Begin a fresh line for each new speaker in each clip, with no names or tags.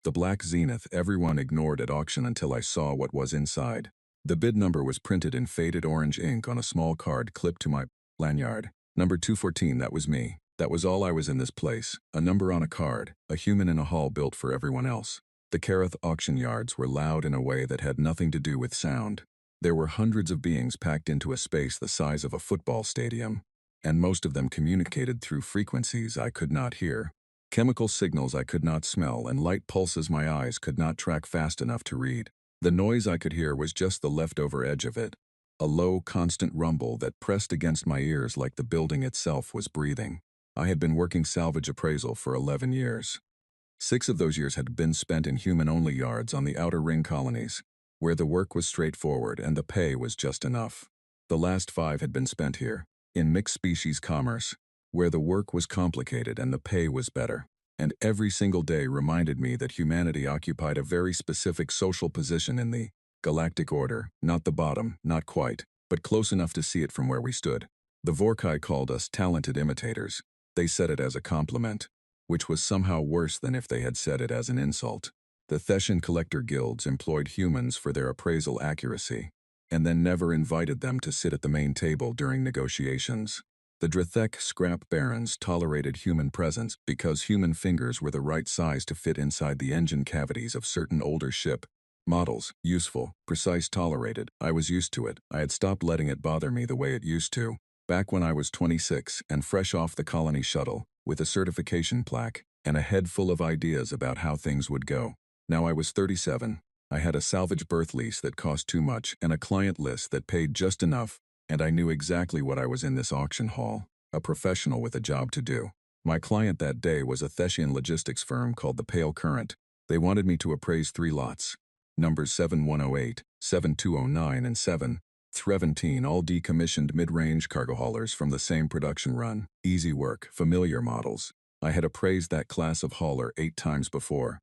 the black Zenith everyone ignored at auction until I saw what was inside. The bid number was printed in faded orange ink on a small card clipped to my lanyard. Number 214, that was me. That was all I was in this place. A number on a card, a human in a hall built for everyone else. The Kareth auction yards were loud in a way that had nothing to do with sound. There were hundreds of beings packed into a space the size of a football stadium, and most of them communicated through frequencies I could not hear. Chemical signals I could not smell and light pulses my eyes could not track fast enough to read. The noise I could hear was just the leftover edge of it, a low, constant rumble that pressed against my ears like the building itself was breathing. I had been working salvage appraisal for 11 years. 6 of those years had been spent in human-only yards on the outer ring colonies, where the work was straightforward and the pay was just enough. The last 5 had been spent here, in mixed-species commerce, where the work was complicated and the pay was better. And every single day reminded me that humanity occupied a very specific social position in the galactic order, not the bottom, not quite, but close enough to see it from where we stood. The Vorkai called us talented imitators. They said it as a compliment, which was somehow worse than if they had said it as an insult. The Theshan collector guilds employed humans for their appraisal accuracy, and then never invited them to sit at the main table during negotiations. The Drethek scrap barons tolerated human presence because human fingers were the right size to fit inside the engine cavities of certain older ship models. Useful, precise, tolerated. I was used to it. I had stopped letting it bother me the way it used to. Back when I was 26 and fresh off the colony shuttle, with a certification plaque and a head full of ideas about how things would go. Now I was 37. I had a salvage berth lease that cost too much and a client list that paid just enough, and I knew exactly what I was in this auction hall, a professional with a job to do. My client that day was a Theshian logistics firm called the Pale Current. They wanted me to appraise 3 lots, numbers 7108, 7209, and 717, all decommissioned mid-range cargo haulers from the same production run. Easy work, familiar models. I had appraised that class of hauler 8 times before.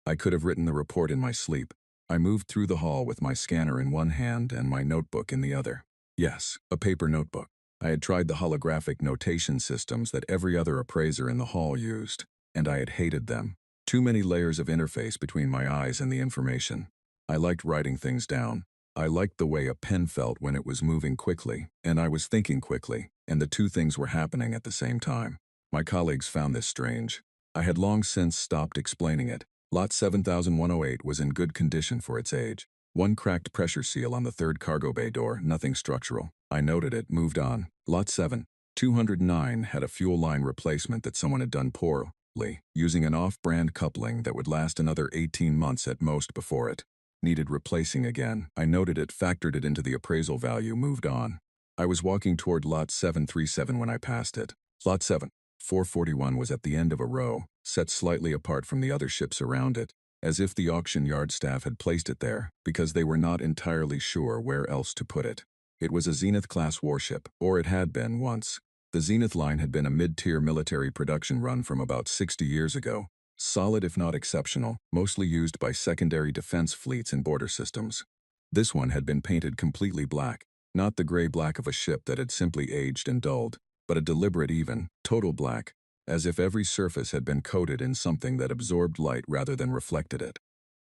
I could have written the report in my sleep. I moved through the hall with my scanner in one hand and my notebook in the other. Yes, a paper notebook. I had tried the holographic notation systems that every other appraiser in the hall used, and I had hated them. Too many layers of interface between my eyes and the information. I liked writing things down. I liked the way a pen felt when it was moving quickly, and I was thinking quickly, and the 2 things were happening at the same time. My colleagues found this strange. I had long since stopped explaining it. Lot 7108 was in good condition for its age. 1 cracked pressure seal on the 3rd cargo bay door, nothing structural. I noted it, moved on. Lot 7209 had a fuel line replacement that someone had done poorly, using an off-brand coupling that would last another 18 months at most before it needed replacing again. I noted it, factored it into the appraisal value, moved on. I was walking toward Lot 737 when I passed it. Lot 7441 was at the end of a row, set slightly apart from the other ships around it, as if the auction yard staff had placed it there because they were not entirely sure where else to put it. It was a Zenith-class warship, or it had been once. The Zenith line had been a mid-tier military production run from about 60 years ago. Solid if not exceptional, mostly used by secondary defense fleets and border systems. This one had been painted completely black, not the gray-black of a ship that had simply aged and dulled, but a deliberate even, total black, as if every surface had been coated in something that absorbed light rather than reflected it.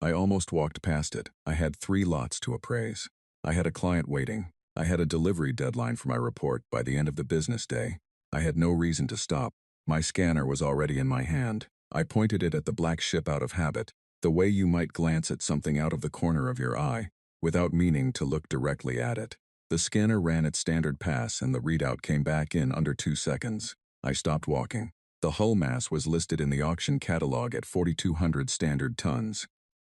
I almost walked past it. I had 3 lots to appraise. I had a client waiting. I had a delivery deadline for my report by the end of the business day. I had no reason to stop. My scanner was already in my hand. I pointed it at the black ship out of habit, the way you might glance at something out of the corner of your eye, without meaning to look directly at it. The scanner ran its standard pass and the readout came back in under 2 seconds. I stopped walking. The hull mass was listed in the auction catalog at 4,200 standard tons.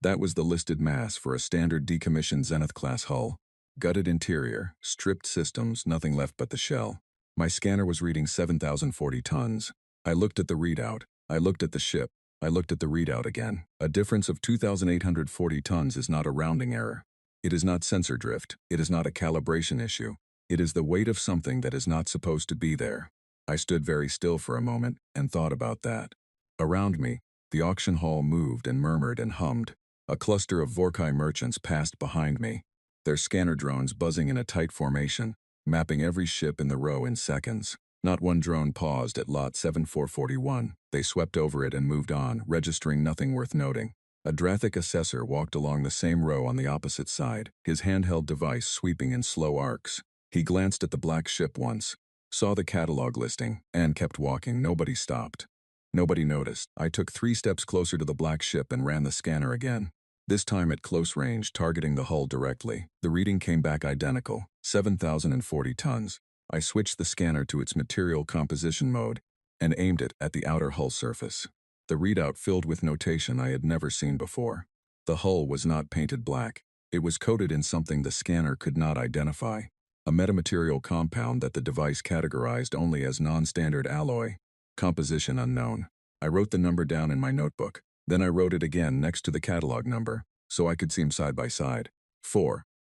That was the listed mass for a standard decommissioned Zenith-class hull. Gutted interior, stripped systems, nothing left but the shell. My scanner was reading 7,040 tons. I looked at the readout. I looked at the ship. I looked at the readout again. A difference of 2,840 tons is not a rounding error. It is not sensor drift. It is not a calibration issue. It is the weight of something that is not supposed to be there. I stood very still for a moment and thought about that. Around me, the auction hall moved and murmured and hummed. A cluster of Vorkai merchants passed behind me, their scanner drones buzzing in a tight formation, mapping every ship in the row in seconds. Not one drone paused at lot 7441. They swept over it and moved on, registering nothing worth noting. A Drathic assessor walked along the same row on the opposite side, his handheld device sweeping in slow arcs. He glanced at the black ship once, saw the catalog listing, and kept walking. Nobody stopped. Nobody noticed. I took 3 steps closer to the black ship and ran the scanner again. This time at close range, targeting the hull directly. The reading came back identical, 7,040 tons. I switched the scanner to its material composition mode and aimed it at the outer hull surface. The readout filled with notation I had never seen before. The hull was not painted black. It was coated in something the scanner could not identify, a metamaterial compound that the device categorized only as non-standard alloy. Composition unknown. I wrote the number down in my notebook. Then I wrote it again next to the catalog number, so I could see them side by side.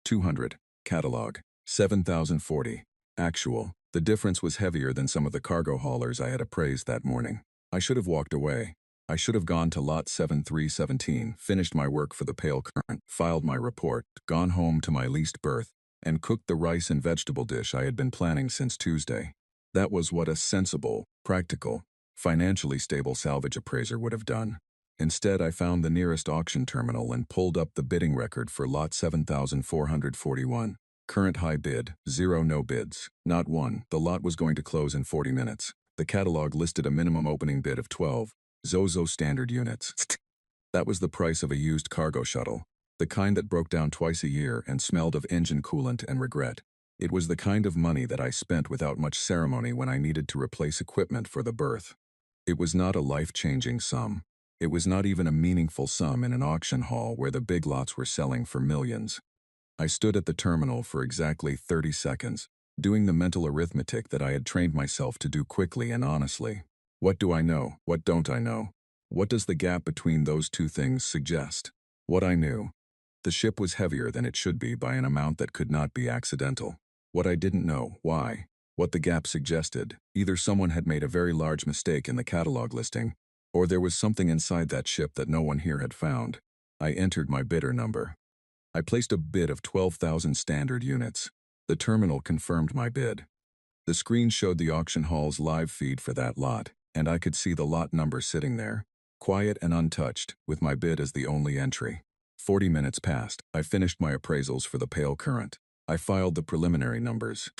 200. Catalog. 7,040. Actual. The difference was heavier than some of the cargo haulers I had appraised that morning. I should have walked away. I should have gone to lot 7317, finished my work for the Pale Current, filed my report, gone home to my leased berth, and cooked the rice and vegetable dish I had been planning since Tuesday. That was what a sensible, practical, financially stable salvage appraiser would have done. Instead, I found the nearest auction terminal and pulled up the bidding record for lot 7441. Current high bid, 0 no bids. Not one. The lot was going to close in 40 minutes. The catalog listed a minimum opening bid of 12 Zozo standard units. That was the price of a used cargo shuttle, the kind that broke down twice a year and smelled of engine coolant and regret. It was the kind of money that I spent without much ceremony when I needed to replace equipment for the berth. It was not a life-changing sum. It was not even a meaningful sum in an auction hall where the big lots were selling for millions. I stood at the terminal for exactly 30 seconds, doing the mental arithmetic that I had trained myself to do quickly and honestly. What do I know? What don't I know? What does the gap between those two things suggest? What I knew. The ship was heavier than it should be by an amount that could not be accidental. What I didn't know, why. What the gap suggested, either someone had made a very large mistake in the catalog listing, or there was something inside that ship that no one here had found. I entered my bidder number. I placed a bid of 12,000 standard units. The terminal confirmed my bid. The screen showed the auction hall's live feed for that lot, and I could see the lot number sitting there, quiet and untouched, with my bid as the only entry. 40 minutes passed. I finished my appraisals for the Pale Current. I filed the preliminary numbers.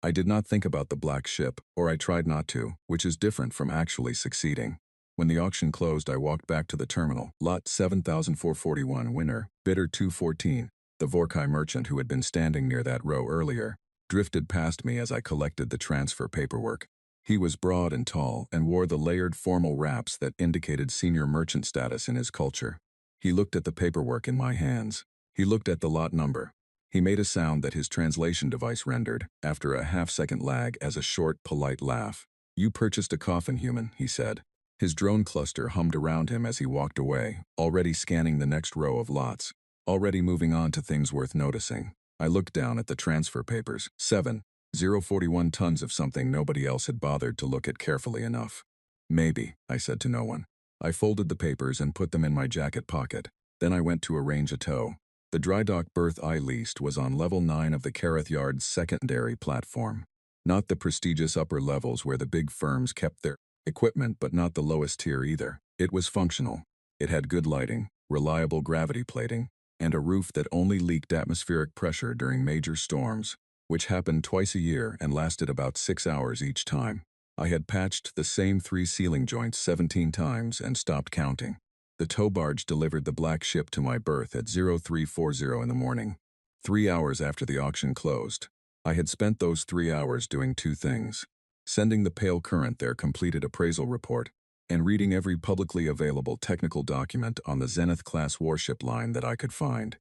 I did not think about the black ship, or I tried not to, which is different from actually succeeding. When the auction closed, I walked back to the terminal. Lot 7441, winner, bidder 214. The Vorkai merchant who had been standing near that row earlier drifted past me as I collected the transfer paperwork. He was broad and tall and wore the layered formal wraps that indicated senior merchant status in his culture. He looked at the paperwork in my hands. He looked at the lot number. He made a sound that his translation device rendered, after a half-second lag, as a short, polite laugh. "You purchased a coffin, human," he said. His drone cluster hummed around him as he walked away, already scanning the next row of lots, already moving on to things worth noticing. I looked down at the transfer papers. 7,041 tons of something nobody else had bothered to look at carefully enough. Maybe, I said to no one. I folded the papers and put them in my jacket pocket. Then I went to arrange a tow. The dry dock berth I leased was on level 9 of the Careth Yard's secondary platform. Not the prestigious upper levels where the big firms kept their equipment, but not the lowest tier either. It was functional. It had good lighting, reliable gravity plating, and a roof that only leaked atmospheric pressure during major storms, which happened twice a year and lasted about 6 hours each time. I had patched the same 3 ceiling joints 17 times and stopped counting. The tow barge delivered the black ship to my berth at 0340 in the morning, 3 hours after the auction closed. I had spent those 3 hours doing 2 things: sending the Pale Current their completed appraisal report, and reading every publicly available technical document on the Zenith-class warship line that I could find.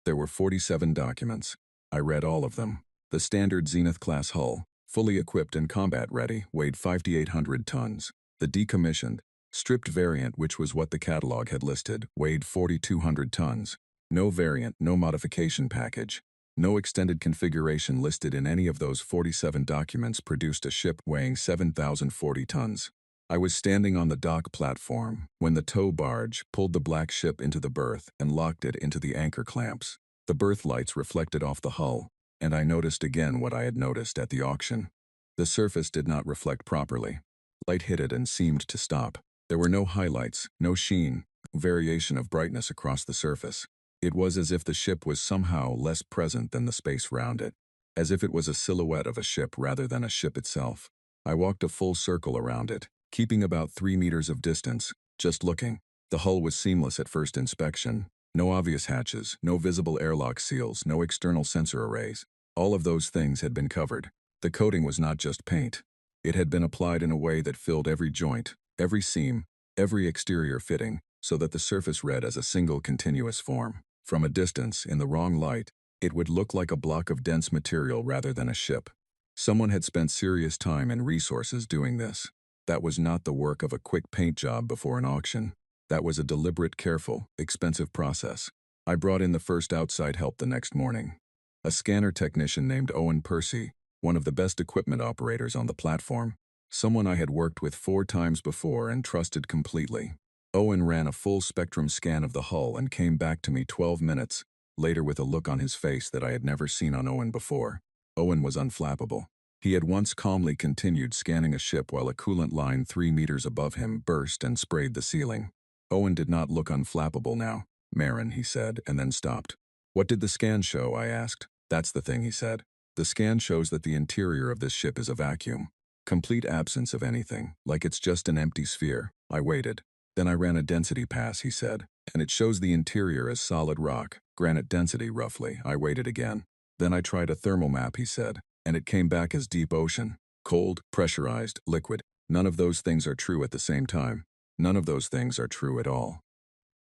There were 47 documents. I read all of them. The standard Zenith-class hull, fully equipped and combat-ready, weighed 5,800 tons. The decommissioned, stripped variant, which was what the catalog had listed, weighed 4,200 tons. No variant, no modification package, no extended configuration listed in any of those 47 documents produced a ship weighing 7,040 tons. I was standing on the dock platform when the tow barge pulled the black ship into the berth and locked it into the anchor clamps. The berth lights reflected off the hull, and I noticed again what I had noticed at the auction. The surface did not reflect properly. Light hit it and seemed to stop. There were no highlights, no sheen, no variation of brightness across the surface. It was as if the ship was somehow less present than the space around it, as if it was a silhouette of a ship rather than a ship itself. I walked a full circle around it, keeping about 3 meters of distance, just looking. The hull was seamless at first inspection. No obvious hatches, no visible airlock seals, no external sensor arrays. All of those things had been covered. The coating was not just paint. It had been applied in a way that filled every joint, every seam, every exterior fitting, so that the surface read as a single continuous form. From a distance, in the wrong light, it would look like a block of dense material rather than a ship. Someone had spent serious time and resources doing this. That was not the work of a quick paint job before an auction. That was a deliberate, careful, expensive process. I brought in the first outside help the next morning. A scanner technician named Owen Percy, one of the best equipment operators on the platform, someone I had worked with 4 times before and trusted completely. Owen ran a full-spectrum scan of the hull and came back to me 12 minutes later with a look on his face that I had never seen on Owen before. Owen was unflappable. He had once calmly continued scanning a ship while a coolant line 3 meters above him burst and sprayed the ceiling. Owen did not look unflappable now. "Marin," he said, and then stopped. "What did the scan show?" I asked. "That's the thing," he said. "The scan shows that the interior of this ship is a vacuum. Complete absence of anything, like it's just an empty sphere." I waited. "Then I ran a density pass," he said, "and it shows the interior as solid rock, granite density roughly." I waited again. "Then I tried a thermal map," he said, "and it came back as deep ocean. Cold, pressurized, liquid. None of those things are true at the same time. None of those things are true at all.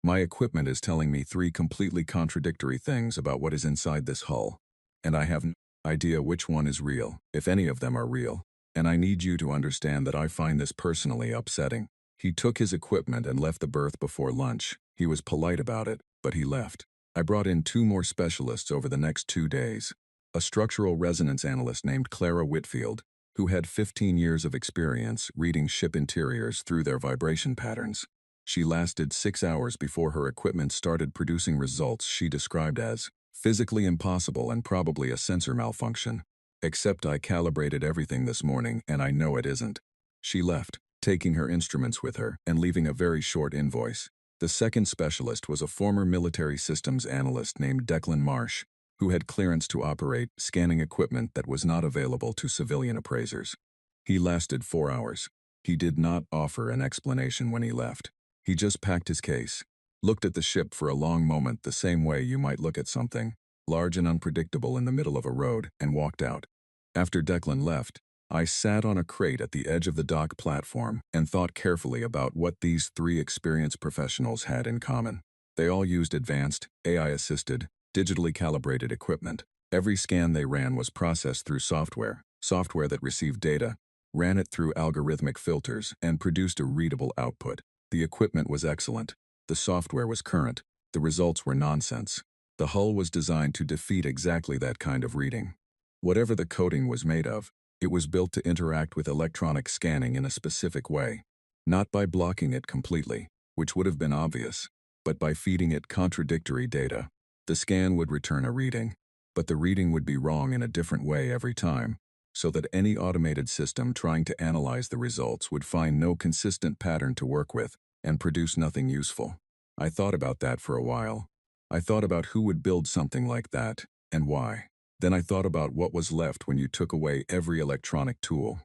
My equipment is telling me 3 completely contradictory things about what is inside this hull, and I have no idea which one is real, if any of them are real, and I need you to understand that I find this personally upsetting." He took his equipment and left the berth before lunch. He was polite about it, but he left. I brought in 2 more specialists over the next 2 days. A structural resonance analyst named Clara Whitfield, who had 15 years of experience reading ship interiors through their vibration patterns. She lasted 6 hours before her equipment started producing results she described as physically impossible and probably a sensor malfunction. "Except I calibrated everything this morning and I know it isn't." She left, taking her instruments with her and leaving a very short invoice. The second specialist was a former military systems analyst named Declan Marsh, who had clearance to operate scanning equipment that was not available to civilian appraisers. He lasted 4 hours. He did not offer an explanation when he left. He just packed his case, looked at the ship for a long moment the same way you might look at something large and unpredictable in the middle of a road, and walked out. After Declan left, I sat on a crate at the edge of the dock platform and thought carefully about what these 3 experienced professionals had in common. They all used advanced, AI-assisted, digitally calibrated equipment. Every scan they ran was processed through software that received data, ran it through algorithmic filters, and produced a readable output. The equipment was excellent. The software was current. The results were nonsense. The hull was designed to defeat exactly that kind of reading. Whatever the coating was made of, it was built to interact with electronic scanning in a specific way. Not by blocking it completely, which would have been obvious, but by feeding it contradictory data. The scan would return a reading, but the reading would be wrong in a different way every time, so that any automated system trying to analyze the results would find no consistent pattern to work with and produce nothing useful. I thought about that for a while. I thought about who would build something like that, and why. Then I thought about what was left when you took away every electronic tool.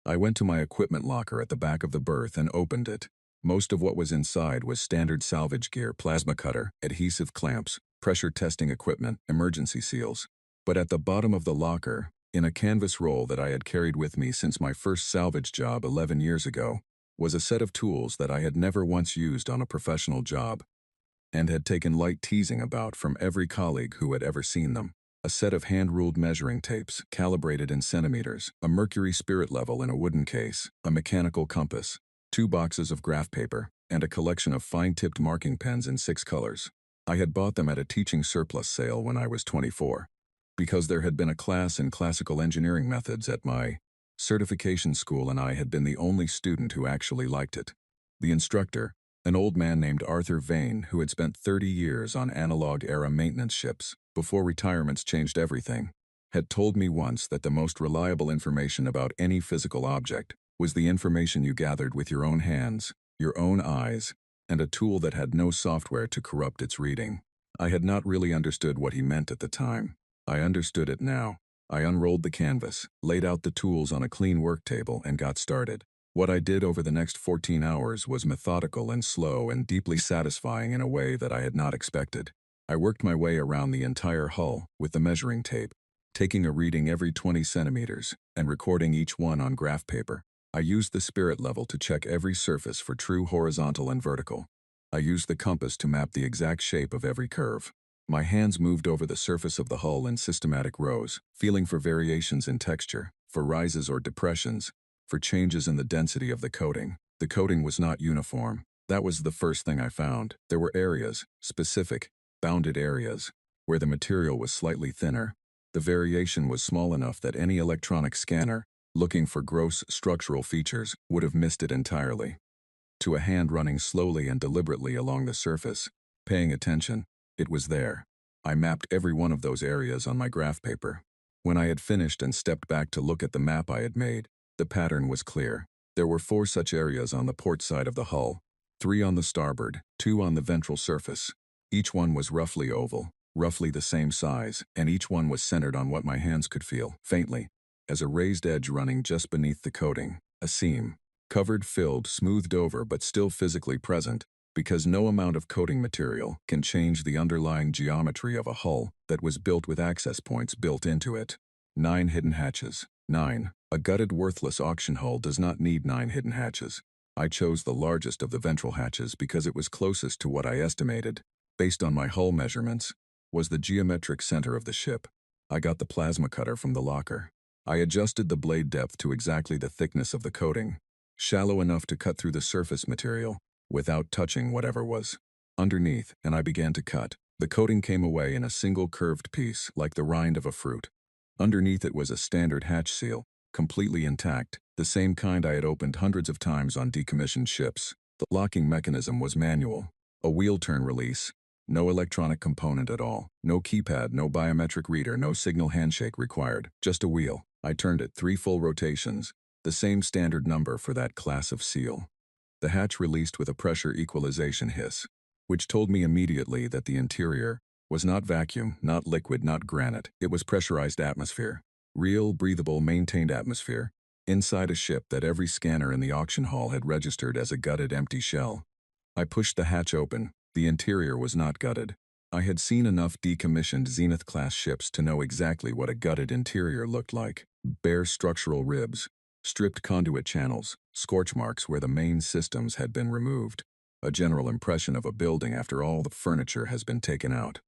I went to my equipment locker at the back of the berth and opened it. Most of what was inside was standard salvage gear, plasma cutter, adhesive clamps, pressure testing equipment, emergency seals. But at the bottom of the locker, in a canvas roll that I had carried with me since my first salvage job 11 years ago, was a set of tools that I had never once used on a professional job, and had taken light teasing about from every colleague who had ever seen them. A set of hand-ruled measuring tapes, calibrated in centimeters, a mercury spirit level in a wooden case, a mechanical compass, 2 boxes of graph paper, and a collection of fine-tipped marking pens in 6 colors. I had bought them at a teaching surplus sale when I was 24, because there had been a class in classical engineering methods at my certification school and I had been the only student who actually liked it. The instructor, an old man named Arthur Vane, who had spent 30 years on analog-era maintenance ships, before retirements changed everything, had told me once that the most reliable information about any physical object was the information you gathered with your own hands, your own eyes, and a tool that had no software to corrupt its reading. I had not really understood what he meant at the time. I understood it now. I unrolled the canvas, laid out the tools on a clean work table, and got started. What I did over the next 14 hours was methodical and slow and deeply satisfying in a way that I had not expected. I worked my way around the entire hull with the measuring tape, taking a reading every 20 centimeters and recording each one on graph paper. I used the spirit level to check every surface for true horizontal and vertical. I used the compass to map the exact shape of every curve. My hands moved over the surface of the hull in systematic rows, feeling for variations in texture, for rises or depressions, for changes in the density of the coating. The coating was not uniform. That was the first thing I found. There were areas, specific, bounded areas, where the material was slightly thinner. The variation was small enough that any electronic scanner, looking for gross structural features, would have missed it entirely. To a hand running slowly and deliberately along the surface, paying attention, it was there. I mapped every one of those areas on my graph paper. When I had finished and stepped back to look at the map I had made, the pattern was clear. There were 4 such areas on the port side of the hull, 3 on the starboard, 2 on the ventral surface. Each one was roughly oval, roughly the same size, and each one was centered on what my hands could feel, faintly, as a raised edge running just beneath the coating, a seam. Covered, filled, smoothed over, but still physically present, because no amount of coating material can change the underlying geometry of a hull that was built with access points built into it. 9 hidden hatches. 9. A gutted, worthless auction hull does not need 9 hidden hatches. I chose the largest of the ventral hatches because it was closest to what I estimated, based on my hull measurements, was the geometric center of the ship. I got the plasma cutter from the locker. I adjusted the blade depth to exactly the thickness of the coating, shallow enough to cut through the surface material without touching whatever was underneath, and I began to cut. The coating came away in a single curved piece, like the rind of a fruit. Underneath it was a standard hatch seal, completely intact, the same kind I had opened hundreds of times on decommissioned ships. The locking mechanism was manual, a wheel turn release, no electronic component at all, no keypad, no biometric reader, no signal handshake required, just a wheel. I turned it 3 full rotations, the same standard number for that class of seal. The hatch released with a pressure equalization hiss, which told me immediately that the interior was not vacuum, not liquid, not granite. It was pressurized atmosphere. Real, breathable, maintained atmosphere, inside a ship that every scanner in the auction hall had registered as a gutted, empty shell. I pushed the hatch open. The interior was not gutted. I had seen enough decommissioned Zenith-class ships to know exactly what a gutted interior looked like. Bare structural ribs, stripped conduit channels, scorch marks where the main systems had been removed, a general impression of a building after all the furniture has been taken out.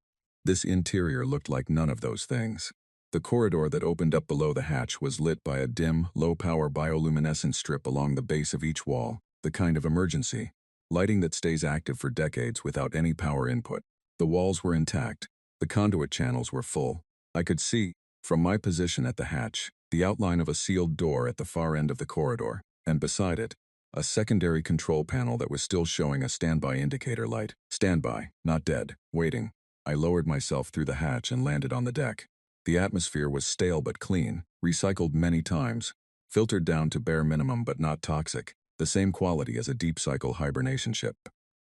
This interior looked like none of those things. The corridor that opened up below the hatch was lit by a dim, low-power bioluminescent strip along the base of each wall, the kind of emergency lighting that stays active for decades without any power input. The walls were intact. The conduit channels were full. I could see, from my position at the hatch, the outline of a sealed door at the far end of the corridor, and beside it, a secondary control panel that was still showing a standby indicator light. Standby, not dead, waiting. I lowered myself through the hatch and landed on the deck. The atmosphere was stale but clean, recycled many times, filtered down to bare minimum but not toxic, the same quality as a deep cycle hibernation ship.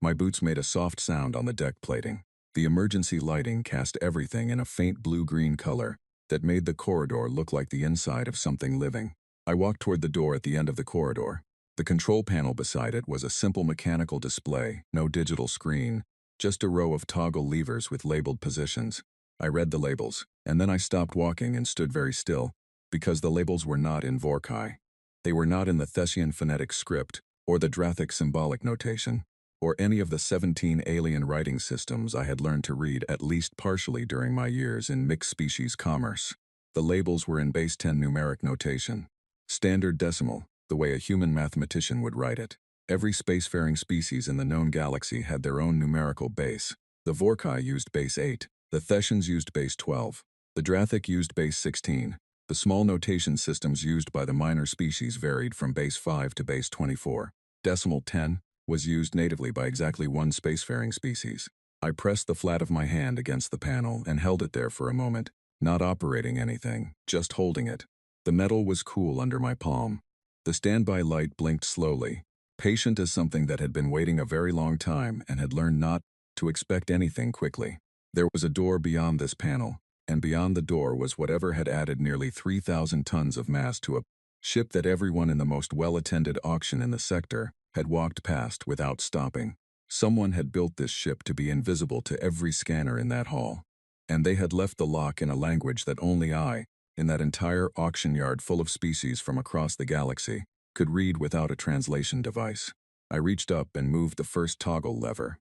My boots made a soft sound on the deck plating. The emergency lighting cast everything in a faint blue-green color that made the corridor look like the inside of something living. I walked toward the door at the end of the corridor. The control panel beside it was a simple mechanical display, no digital screen, just a row of toggle levers with labeled positions. I read the labels, and then I stopped walking and stood very still, because the labels were not in Vorkai. They were not in the Thessian phonetic script, or the Drathic symbolic notation, or any of the 17 alien writing systems I had learned to read at least partially during my years in mixed-species commerce. The labels were in base 10 numeric notation. Standard decimal, the way a human mathematician would write it. Every spacefaring species in the known galaxy had their own numerical base. The Vorkai used base 8. The Thessians used base 12. The Drathic used base 16. The small notation systems used by the minor species varied from base 5 to base 24. Decimal 10 was used natively by exactly one spacefaring species. I pressed the flat of my hand against the panel and held it there for a moment, not operating anything, just holding it. The metal was cool under my palm. The standby light blinked slowly, patient as something that had been waiting a very long time and had learned not to expect anything quickly. There was a door beyond this panel, and beyond the door was whatever had added nearly 3,000 tons of mass to a ship that everyone in the most well-attended auction in the sector had walked past without stopping. Someone had built this ship to be invisible to every scanner in that hall, and they had left the lock in a language that only I, in that entire auction yard full of species from across the galaxy, could read without a translation device. I reached up and moved the first toggle lever.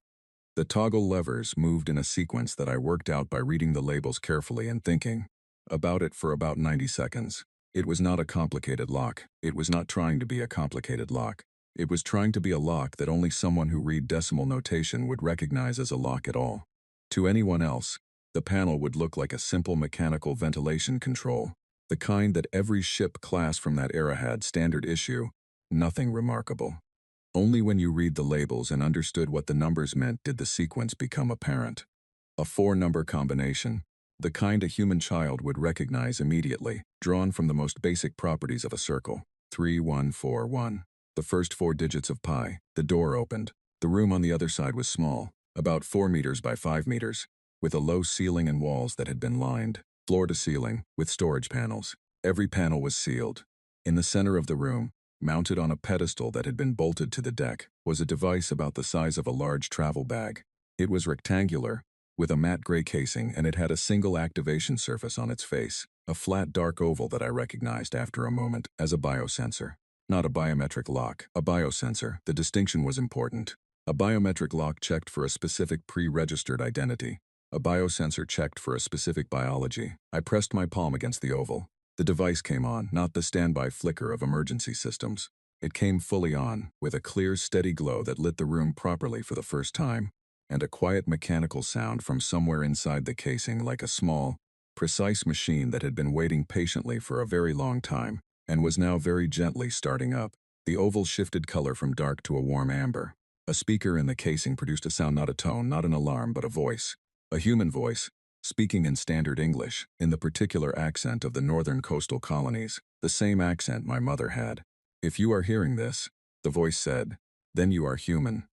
The toggle levers moved in a sequence that I worked out by reading the labels carefully and thinking about it for about 90 seconds. It was not a complicated lock. It was not trying to be a complicated lock. It was trying to be a lock that only someone who read decimal notation would recognize as a lock at all. To anyone else, the panel would look like a simple mechanical ventilation control, the kind that every ship class from that era had, standard issue, nothing remarkable. Only when you read the labels and understood what the numbers meant did the sequence become apparent. A 4-number combination, the kind a human child would recognize immediately, drawn from the most basic properties of a circle. 3141. The first 4 digits of pi. The door opened. The room on the other side was small, about 4 meters by 5 meters, with a low ceiling and walls that had been lined, floor to ceiling, with storage panels. Every panel was sealed. In the center of the room, mounted on a pedestal that had been bolted to the deck, was a device about the size of a large travel bag. It was rectangular, with a matte gray casing, and it had a single activation surface on its face, a flat dark oval that I recognized after a moment as a biosensor. Not a biometric lock, a biosensor. The distinction was important. A biometric lock checked for a specific pre-registered identity. A biosensor checked for a specific biology. I pressed my palm against the oval. The device came on, not the standby flicker of emergency systems. It came fully on, with a clear, steady glow that lit the room properly for the first time, and a quiet mechanical sound from somewhere inside the casing, like a small, precise machine that had been waiting patiently for a very long time, and was now very gently starting up. The oval shifted color from dark to a warm amber. A speaker in the casing produced a sound, not a tone, not an alarm, but a voice. A human voice, speaking in standard English, in the particular accent of the northern coastal colonies, the same accent my mother had. "If you are hearing this," the voice said, "then you are human.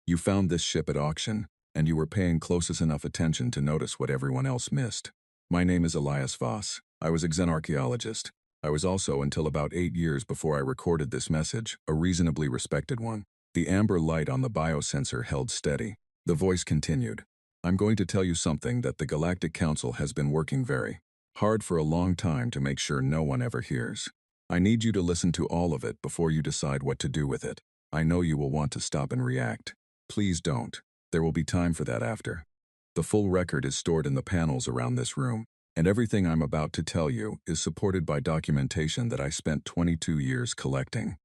You found this ship at auction, and you were paying close enough attention to notice what everyone else missed. My name is Elias Voss. I was a xenarchaeologist. I was also, until about 8 years before I recorded this message, a reasonably respected one." The amber light on the biosensor held steady. The voice continued. "I'm going to tell you something that the Galactic Council has been working very hard for a long time to make sure no one ever hears. I need you to listen to all of it before you decide what to do with it. I know you will want to stop and react. Please don't. There will be time for that after. The full record is stored in the panels around this room, and everything I'm about to tell you is supported by documentation that I spent 22 years collecting.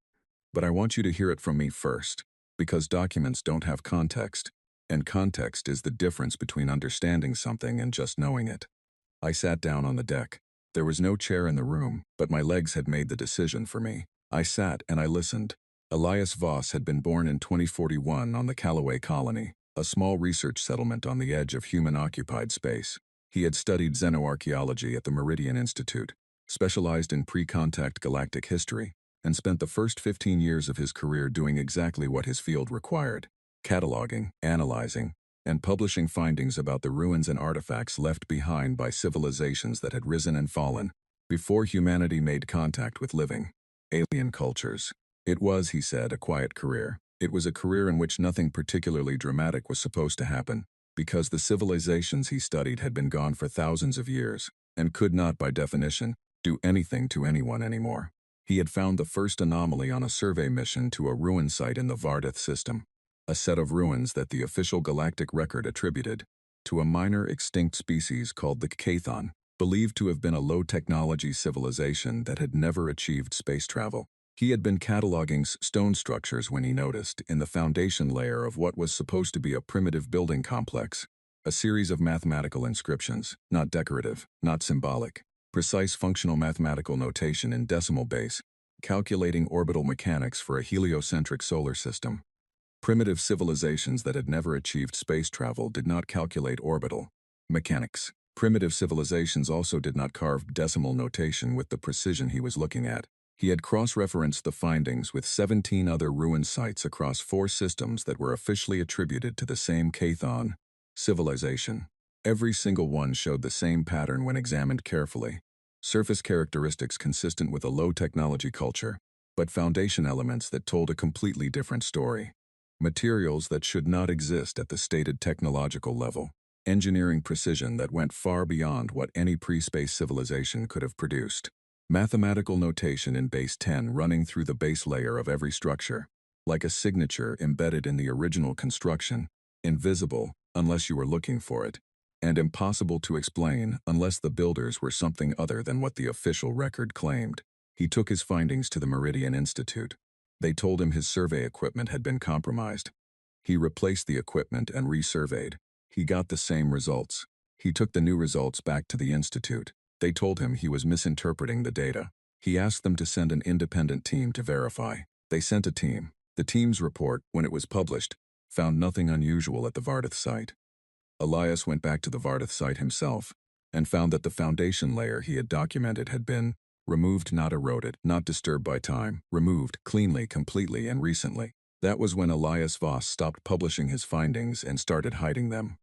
But I want you to hear it from me first, because documents don't have context, and context is the difference between understanding something and just knowing it." I sat down on the deck. There was no chair in the room, but my legs had made the decision for me. I sat and I listened. Elias Voss had been born in 2041 on the Callaway Colony, a small research settlement on the edge of human-occupied space. He had studied xenoarchaeology at the Meridian Institute, specialized in pre-contact galactic history, and spent the first 15 years of his career doing exactly what his field required: cataloging, analyzing, and publishing findings about the ruins and artifacts left behind by civilizations that had risen and fallen before humanity made contact with living, alien cultures. It was, he said, a quiet career. It was a career in which nothing particularly dramatic was supposed to happen, because the civilizations he studied had been gone for thousands of years, and could not, by definition, do anything to anyone anymore. He had found the first anomaly on a survey mission to a ruin site in the Vardith system, a set of ruins that the official galactic record attributed to a minor extinct species called the Kathon, believed to have been a low-technology civilization that had never achieved space travel. He had been cataloging stone structures when he noticed, in the foundation layer of what was supposed to be a primitive building complex, a series of mathematical inscriptions, not decorative, not symbolic, precise functional mathematical notation in decimal base, calculating orbital mechanics for a heliocentric solar system. Primitive civilizations that had never achieved space travel did not calculate orbital mechanics. Primitive civilizations also did not carve decimal notation with the precision he was looking at. He had cross-referenced the findings with 17 other ruined sites across 4 systems that were officially attributed to the same Chthon civilization. Every single one showed the same pattern when examined carefully. Surface characteristics consistent with a low-technology culture, but foundation elements that told a completely different story. Materials that should not exist at the stated technological level. Engineering precision that went far beyond what any pre-space civilization could have produced. Mathematical notation in base 10 running through the base layer of every structure, like a signature embedded in the original construction, invisible unless you were looking for it, and impossible to explain unless the builders were something other than what the official record claimed. He took his findings to the Meridian Institute. They told him his survey equipment had been compromised. He replaced the equipment and resurveyed. He got the same results. He took the new results back to the Institute. They told him he was misinterpreting the data. He asked them to send an independent team to verify. They sent a team. The team's report, when it was published, found nothing unusual at the Vardith site. Elias went back to the Vardith site himself and found that the foundation layer he had documented had been removed, not eroded, not disturbed by time, removed cleanly, completely, and recently. That was when Elias Voss stopped publishing his findings and started hiding them.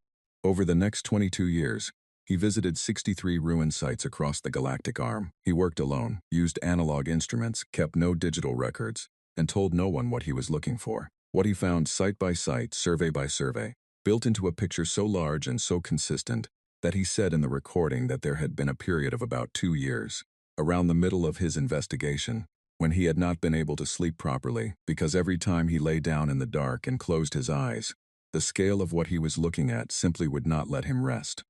Over the next 22 years, he visited 63 ruined sites across the galactic arm. He worked alone, used analog instruments, kept no digital records, and told no one what he was looking for. What he found site by site, survey by survey, built into a picture so large and so consistent that he said in the recording that there had been a period of about 2 years, around the middle of his investigation, when he had not been able to sleep properly because every time he lay down in the dark and closed his eyes, the scale of what he was looking at simply would not let him rest.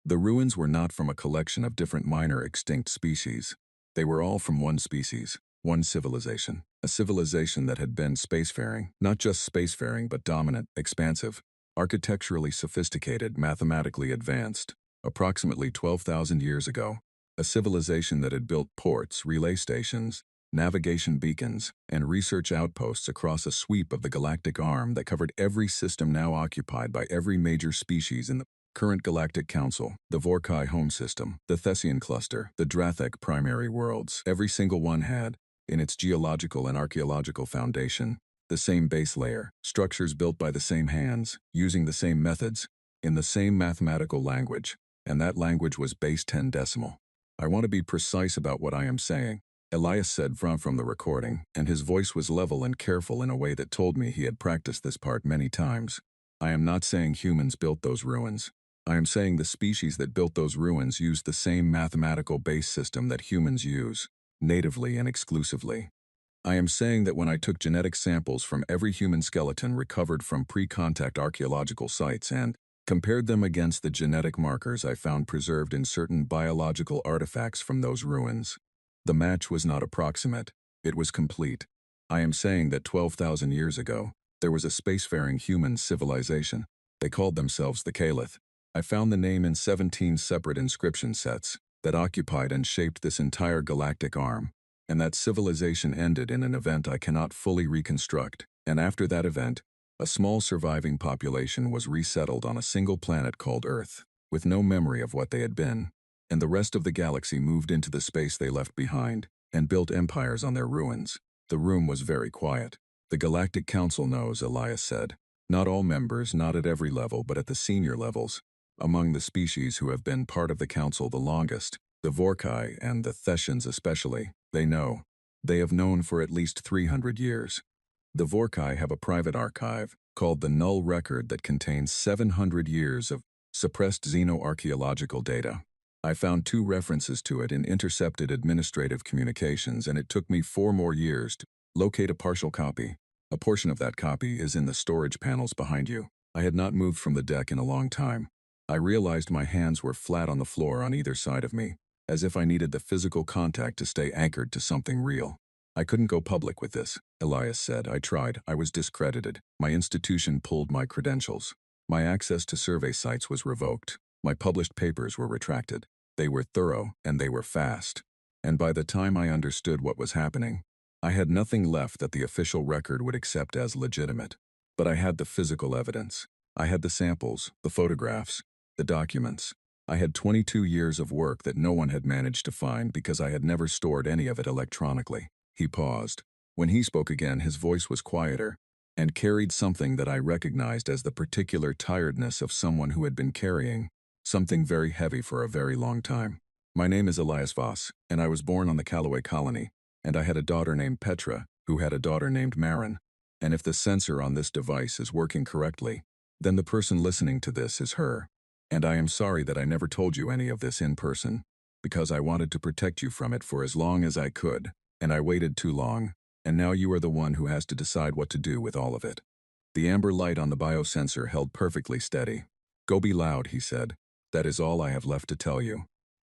The ruins were not from a collection of different minor extinct species. They were all from one species, one civilization, a civilization that had been spacefaring, not just spacefaring but dominant, expansive, architecturally sophisticated, mathematically advanced, approximately 12,000 years ago, a civilization that had built ports, relay stations, navigation beacons, and research outposts across a sweep of the galactic arm that covered every system now occupied by every major species in the current Galactic Council, the Vorkai home system, the Thessian cluster, the Drathek primary worlds. Every single one had, in its geological and archaeological foundation, the same base layer, structures built by the same hands, using the same methods, in the same mathematical language, and that language was base 10 decimal. I want to be precise about what I am saying, Elias said from the recording, and his voice was level and careful in a way that told me he had practiced this part many times. I am not saying humans built those ruins. I am saying the species that built those ruins used the same mathematical base system that humans use, natively and exclusively. I am saying that when I took genetic samples from every human skeleton recovered from pre-contact archaeological sites and compared them against the genetic markers I found preserved in certain biological artifacts from those ruins, the match was not approximate, it was complete. I am saying that 12,000 years ago, there was a spacefaring human civilization. They called themselves the Caliph. I found the name in 17 separate inscription sets that occupied and shaped this entire galactic arm, and that civilization ended in an event I cannot fully reconstruct, and after that event, a small surviving population was resettled on a single planet called Earth, with no memory of what they had been, and the rest of the galaxy moved into the space they left behind, and built empires on their ruins. The room was very quiet. The Galactic Council knows, Elias said. Not all members, not at every level, but at the senior levels. Among the species who have been part of the Council the longest, the Vorkai and the Thessians especially, they know. They have known for at least 300 years. The Vorkai have a private archive called the Null Record that contains 700 years of suppressed xenoarchaeological data. I found 2 references to it in intercepted administrative communications, and it took me 4 more years to locate a partial copy. A portion of that copy is in the storage panels behind you. I had not moved from the deck in a long time. I realized my hands were flat on the floor on either side of me, as if I needed the physical contact to stay anchored to something real. I couldn't go public with this, Elias said. I tried. I was discredited. My institution pulled my credentials. My access to survey sites was revoked. My published papers were retracted. They were thorough, and they were fast. And by the time I understood what was happening, I had nothing left that the official record would accept as legitimate. But I had the physical evidence. I had the samples, the photographs, the documents. I had 22 years of work that no one had managed to find because I had never stored any of it electronically. He paused. When he spoke again, his voice was quieter and carried something that I recognized as the particular tiredness of someone who had been carrying something very heavy for a very long time. My name is Elias Voss, and I was born on the Callaway colony, and I had a daughter named Petra, who had a daughter named Marin. And if the sensor on this device is working correctly, then the person listening to this is her. And I am sorry that I never told you any of this in person, because I wanted to protect you from it for as long as I could, and I waited too long, and now you are the one who has to decide what to do with all of it. The amber light on the biosensor held perfectly steady. Go be loud, he said. That is all I have left to tell you.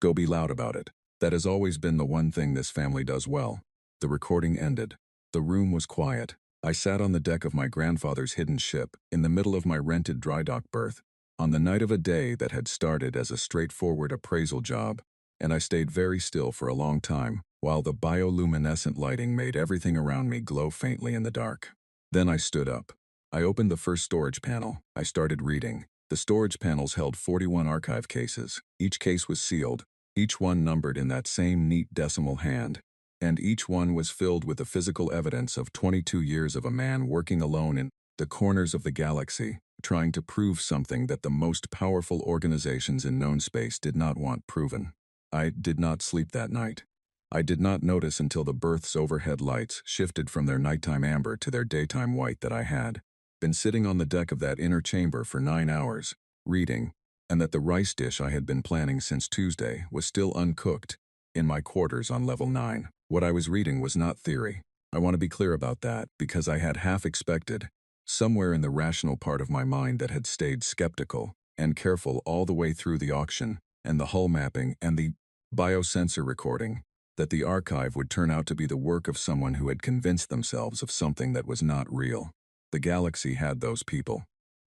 Go be loud about it. That has always been the one thing this family does well. The recording ended. The room was quiet. I sat on the deck of my grandfather's hidden ship, in the middle of my rented dry dock berth, on the night of a day that had started as a straightforward appraisal job, and I stayed very still for a long time, while the bioluminescent lighting made everything around me glow faintly in the dark. Then I stood up. I opened the first storage panel. I started reading. The storage panels held 41 archive cases. Each case was sealed, each one numbered in that same neat decimal hand, and each one was filled with the physical evidence of 22 years of a man working alone in the corners of the galaxy, trying to prove something that the most powerful organizations in known space did not want proven. I did not sleep that night. I did not notice until the berth's overhead lights shifted from their nighttime amber to their daytime white that I had been sitting on the deck of that inner chamber for 9 hours, reading, and that the rice dish I had been planning since Tuesday was still uncooked in my quarters on level 9. What I was reading was not theory. I want to be clear about that, because I had half expected, somewhere in the rational part of my mind that had stayed skeptical and careful all the way through the auction and the hull mapping and the biosensor recording, that the archive would turn out to be the work of someone who had convinced themselves of something that was not real. The galaxy had those people.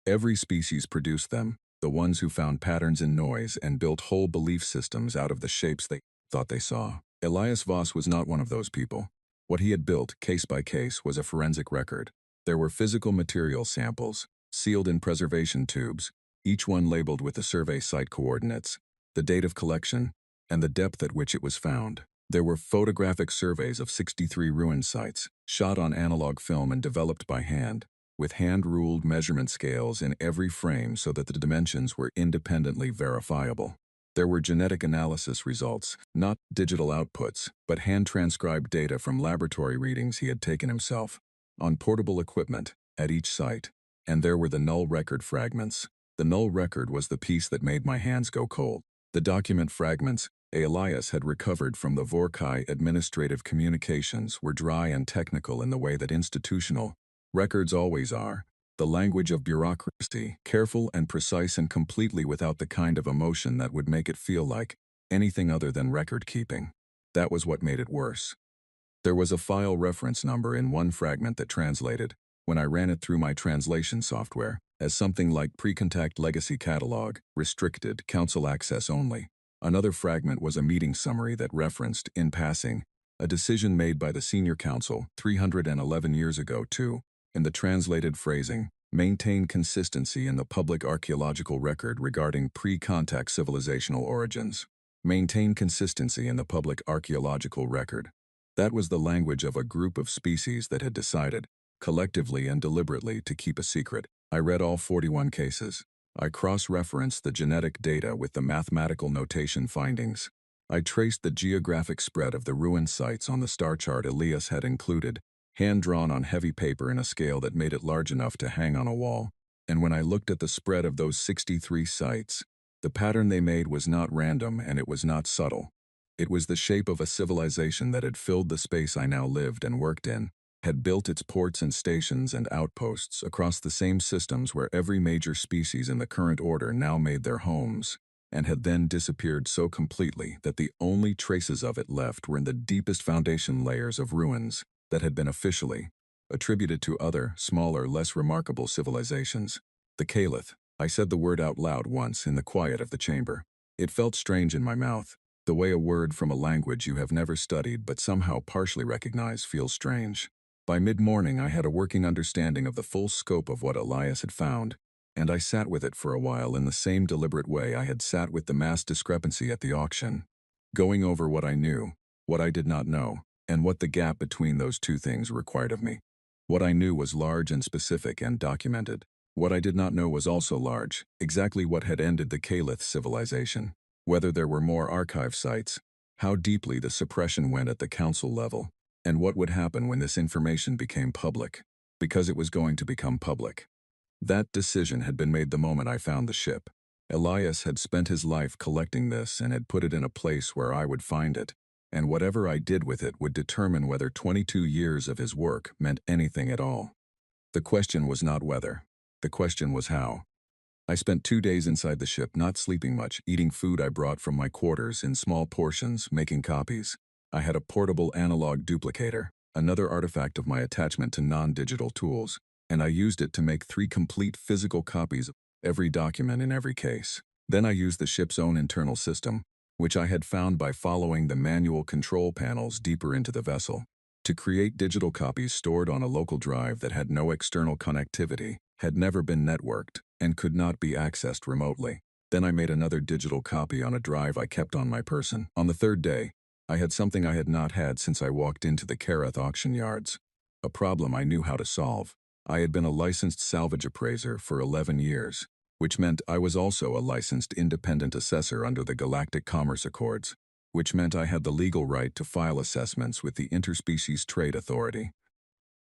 Every species produced them, the ones who found patterns in noise and built whole belief systems out of the shapes they thought they saw. Elias Voss was not one of those people. What he had built, case by case, was a forensic record. There were physical material samples, sealed in preservation tubes, each one labeled with the survey site coordinates, the date of collection, and the depth at which it was found. There were photographic surveys of 63 ruin sites, shot on analog film and developed by hand, with hand-ruled measurement scales in every frame so that the dimensions were independently verifiable. There were genetic analysis results, not digital outputs, but hand-transcribed data from laboratory readings he had taken himself, on portable equipment, at each site. And there were the null record fragments. The null record was the piece that made my hands go cold. The document fragments Elias had recovered from the Vorkai administrative communications were dry and technical in the way that institutional records always are, the language of bureaucracy, careful and precise and completely without the kind of emotion that would make it feel like anything other than record-keeping. That was what made it worse. There was a file reference number in one fragment that translated, when I ran it through my translation software, as something like Pre-Contact Legacy Catalog, Restricted, Council Access Only. Another fragment was a meeting summary that referenced, in passing, a decision made by the Senior Council 311 years ago to, in the translated phrasing, maintain consistency in the public archaeological record regarding pre-contact civilizational origins. Maintain consistency in the public archaeological record. That was the language of a group of species that had decided, collectively and deliberately, to keep a secret. I read all 41 cases. I cross-referenced the genetic data with the mathematical notation findings. I traced the geographic spread of the ruined sites on the star chart Elias had included, hand-drawn on heavy paper in a scale that made it large enough to hang on a wall. And when I looked at the spread of those 63 sites, the pattern they made was not random and it was not subtle. It was the shape of a civilization that had filled the space I now lived and worked in, had built its ports and stations and outposts across the same systems where every major species in the current order now made their homes, and had then disappeared so completely that the only traces of it left were in the deepest foundation layers of ruins that had been officially attributed to other, smaller, less remarkable civilizations. The Caliph. I said the word out loud once in the quiet of the chamber. It felt strange in my mouth, the way a word from a language you have never studied but somehow partially recognize feels strange. By mid-morning I had a working understanding of the full scope of what Elias had found, and I sat with it for a while in the same deliberate way I had sat with the mass discrepancy at the auction, going over what I knew, what I did not know, and what the gap between those two things required of me. What I knew was large and specific and documented. What I did not know was also large, exactly what had ended the Caliph civilization, whether there were more archive sites, how deeply the suppression went at the council level, and what would happen when this information became public, because it was going to become public. That decision had been made the moment I found the ship. Elias had spent his life collecting this and had put it in a place where I would find it, and whatever I did with it would determine whether 22 years of his work meant anything at all. The question was not whether. The question was how. I spent 2 days inside the ship, not sleeping much, eating food I brought from my quarters in small portions, making copies. I had a portable analog duplicator, another artifact of my attachment to non-digital tools, and I used it to make 3 complete physical copies of every document in every case. Then I used the ship's own internal system, which I had found by following the manual control panels deeper into the vessel, to create digital copies stored on a local drive that had no external connectivity, had never been networked, and could not be accessed remotely. Then I made another digital copy on a drive I kept on my person. On the 3rd day, I had something I had not had since I walked into the Kareth auction yards. A problem I knew how to solve. I had been a licensed salvage appraiser for 11 years, which meant I was also a licensed independent assessor under the Galactic Commerce Accords, which meant I had the legal right to file assessments with the Interspecies Trade Authority.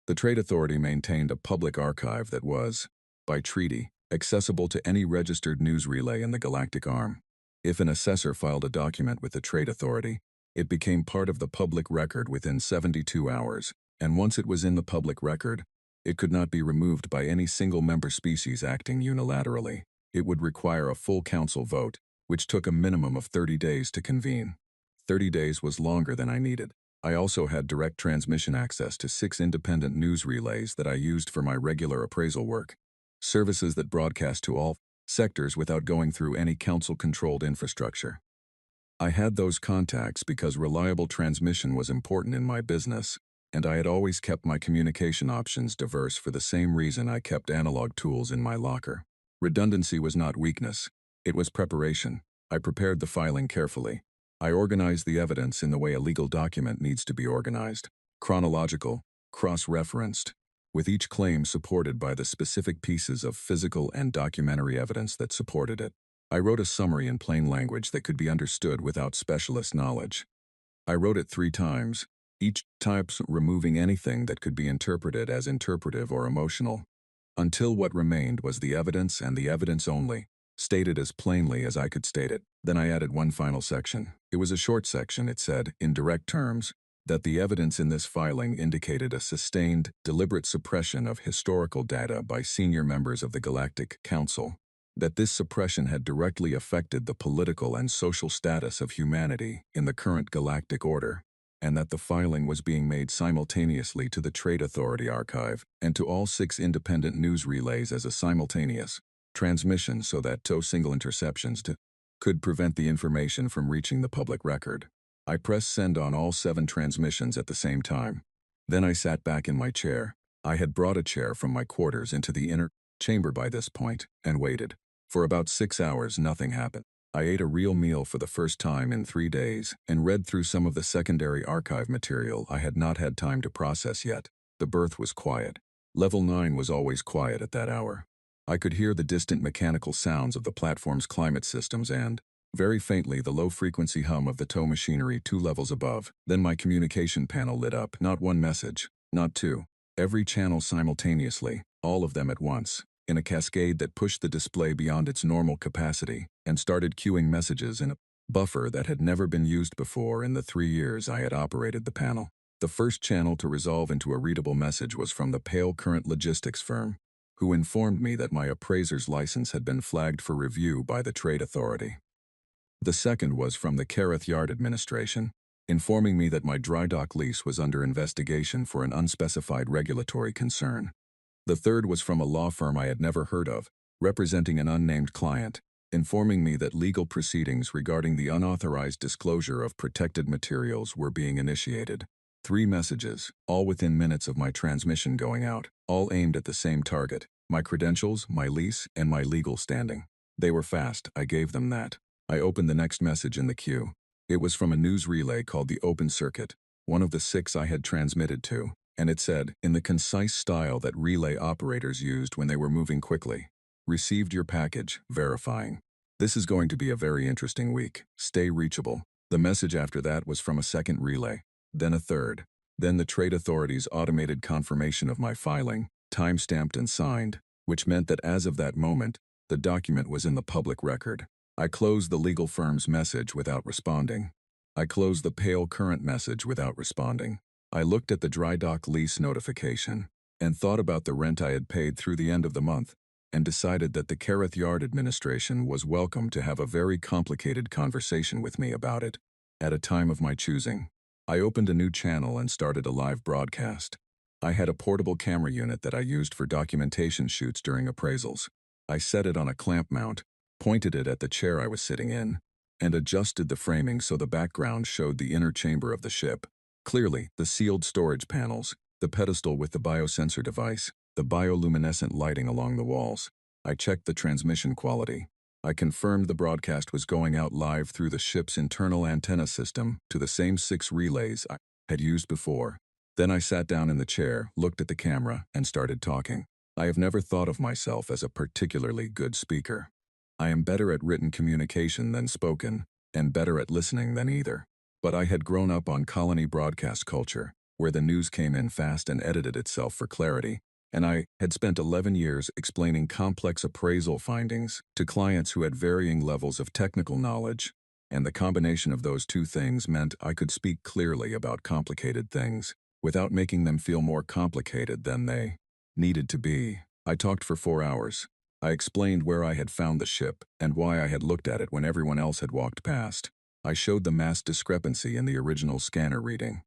The Trade Authority maintained a public archive that was, by treaty, accessible to any registered news relay in the Galactic Arm. If an assessor filed a document with the Trade Authority, it became part of the public record within 72 hours, and once it was in the public record, it could not be removed by any single member species acting unilaterally. It would require a full council vote, which took a minimum of 30 days to convene. 30 days was longer than I needed. I also had direct transmission access to 6 independent news relays that I used for my regular appraisal work, services that broadcast to all sectors without going through any council-controlled infrastructure. I had those contacts because reliable transmission was important in my business, and I had always kept my communication options diverse for the same reason I kept analog tools in my locker. Redundancy was not weakness, it was preparation. I prepared the filing carefully. I organized the evidence in the way a legal document needs to be organized, chronological, cross-referenced, with each claim supported by the specific pieces of physical and documentary evidence that supported it. I wrote a summary in plain language that could be understood without specialist knowledge. I wrote it 3 times, each time removing anything that could be interpreted as interpretive or emotional, until what remained was the evidence and the evidence only, stated as plainly as I could state it. Then I added one final section. It was a short section. It said, in direct terms, that the evidence in this filing indicated a sustained, deliberate suppression of historical data by senior members of the Galactic Council, that this suppression had directly affected the political and social status of humanity in the current galactic order, and that the filing was being made simultaneously to the Trade Authority archive and to all 6 independent news relays as a simultaneous transmission so that single interceptions could prevent the information from reaching the public record. I pressed send on all 7 transmissions at the same time. Then I sat back in my chair. I had brought a chair from my quarters into the inner chamber by this point, and waited. For about 6 hours nothing happened. I ate a real meal for the first time in 3 days, and read through some of the secondary archive material I had not had time to process yet. The berth was quiet. Level 9 was always quiet at that hour. I could hear the distant mechanical sounds of the platform's climate systems and, very faintly, the low-frequency hum of the tow machinery 2 levels above. Then my communication panel lit up. Not 1 message, not 2. Every channel simultaneously, all of them at once, in a cascade that pushed the display beyond its normal capacity and started queuing messages in a buffer that had never been used before in the 3 years I had operated the panel. The first channel to resolve into a readable message was from the Pale Current Logistics firm, who informed me that my appraiser's license had been flagged for review by the Trade Authority. The second was from the Kareth Yard Administration, informing me that my dry dock lease was under investigation for an unspecified regulatory concern. The third was from a law firm I had never heard of, representing an unnamed client, informing me that legal proceedings regarding the unauthorized disclosure of protected materials were being initiated. 3 messages, all within minutes of my transmission going out, all aimed at the same target. My credentials, my lease, and my legal standing. They were fast, I gave them that. I opened the next message in the queue. It was from a news relay called the Open Circuit, one of the 6 I had transmitted to, and it said, in the concise style that relay operators used when they were moving quickly, "Received your package, verifying. This is going to be a very interesting week. Stay reachable." The message after that was from a second relay, then a third. Then the trade authorities' automated confirmation of my filing, time-stamped and signed, which meant that as of that moment, the document was in the public record. I closed the legal firm's message without responding. I closed the pale current message without responding. I looked at the dry dock lease notification and thought about the rent I had paid through the end of the month and decided that the Kerith Yard administration was welcome to have a very complicated conversation with me about it at a time of my choosing. I opened a new channel and started a live broadcast. I had a portable camera unit that I used for documentation shoots during appraisals. I set it on a clamp mount, pointed it at the chair I was sitting in, and adjusted the framing so the background showed the inner chamber of the ship. Clearly, the sealed storage panels, the pedestal with the biosensor device, the bioluminescent lighting along the walls. I checked the transmission quality. I confirmed the broadcast was going out live through the ship's internal antenna system to the same 6 relays I had used before. Then I sat down in the chair, looked at the camera, and started talking. I have never thought of myself as a particularly good speaker. I am better at written communication than spoken, and better at listening than either. But I had grown up on colony broadcast culture, where the news came in fast and edited itself for clarity, and I had spent 11 years explaining complex appraisal findings to clients who had varying levels of technical knowledge, and the combination of those two things meant I could speak clearly about complicated things, without making them feel more complicated than they needed to be. I talked for 4 hours. I explained where I had found the ship and why I had looked at it when everyone else had walked past. I showed the mass discrepancy in the original scanner reading.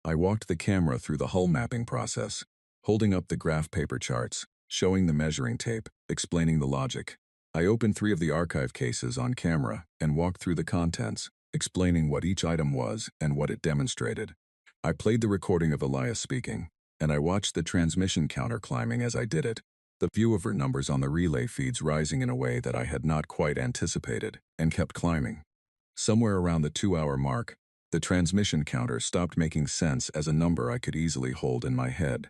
I walked the camera through the hull mapping process, holding up the graph paper charts, showing the measuring tape, explaining the logic. I opened 3 of the archive cases on camera and walked through the contents, explaining what each item was and what it demonstrated. I played the recording of Elias speaking, and I watched the transmission counter climbing as I did it, the viewer numbers on the relay feeds rising in a way that I had not quite anticipated, and kept climbing. Somewhere around the 2-hour mark, the transmission counter stopped making sense as a number I could easily hold in my head.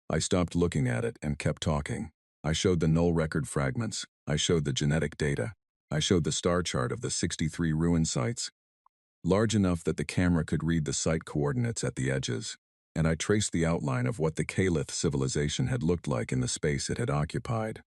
I stopped looking at it and kept talking. I showed the null record fragments. I showed the genetic data. I showed the star chart of the 63 ruin sites, large enough that the camera could read the site coordinates at the edges, and I traced the outline of what the Kalith civilization had looked like in the space it had occupied.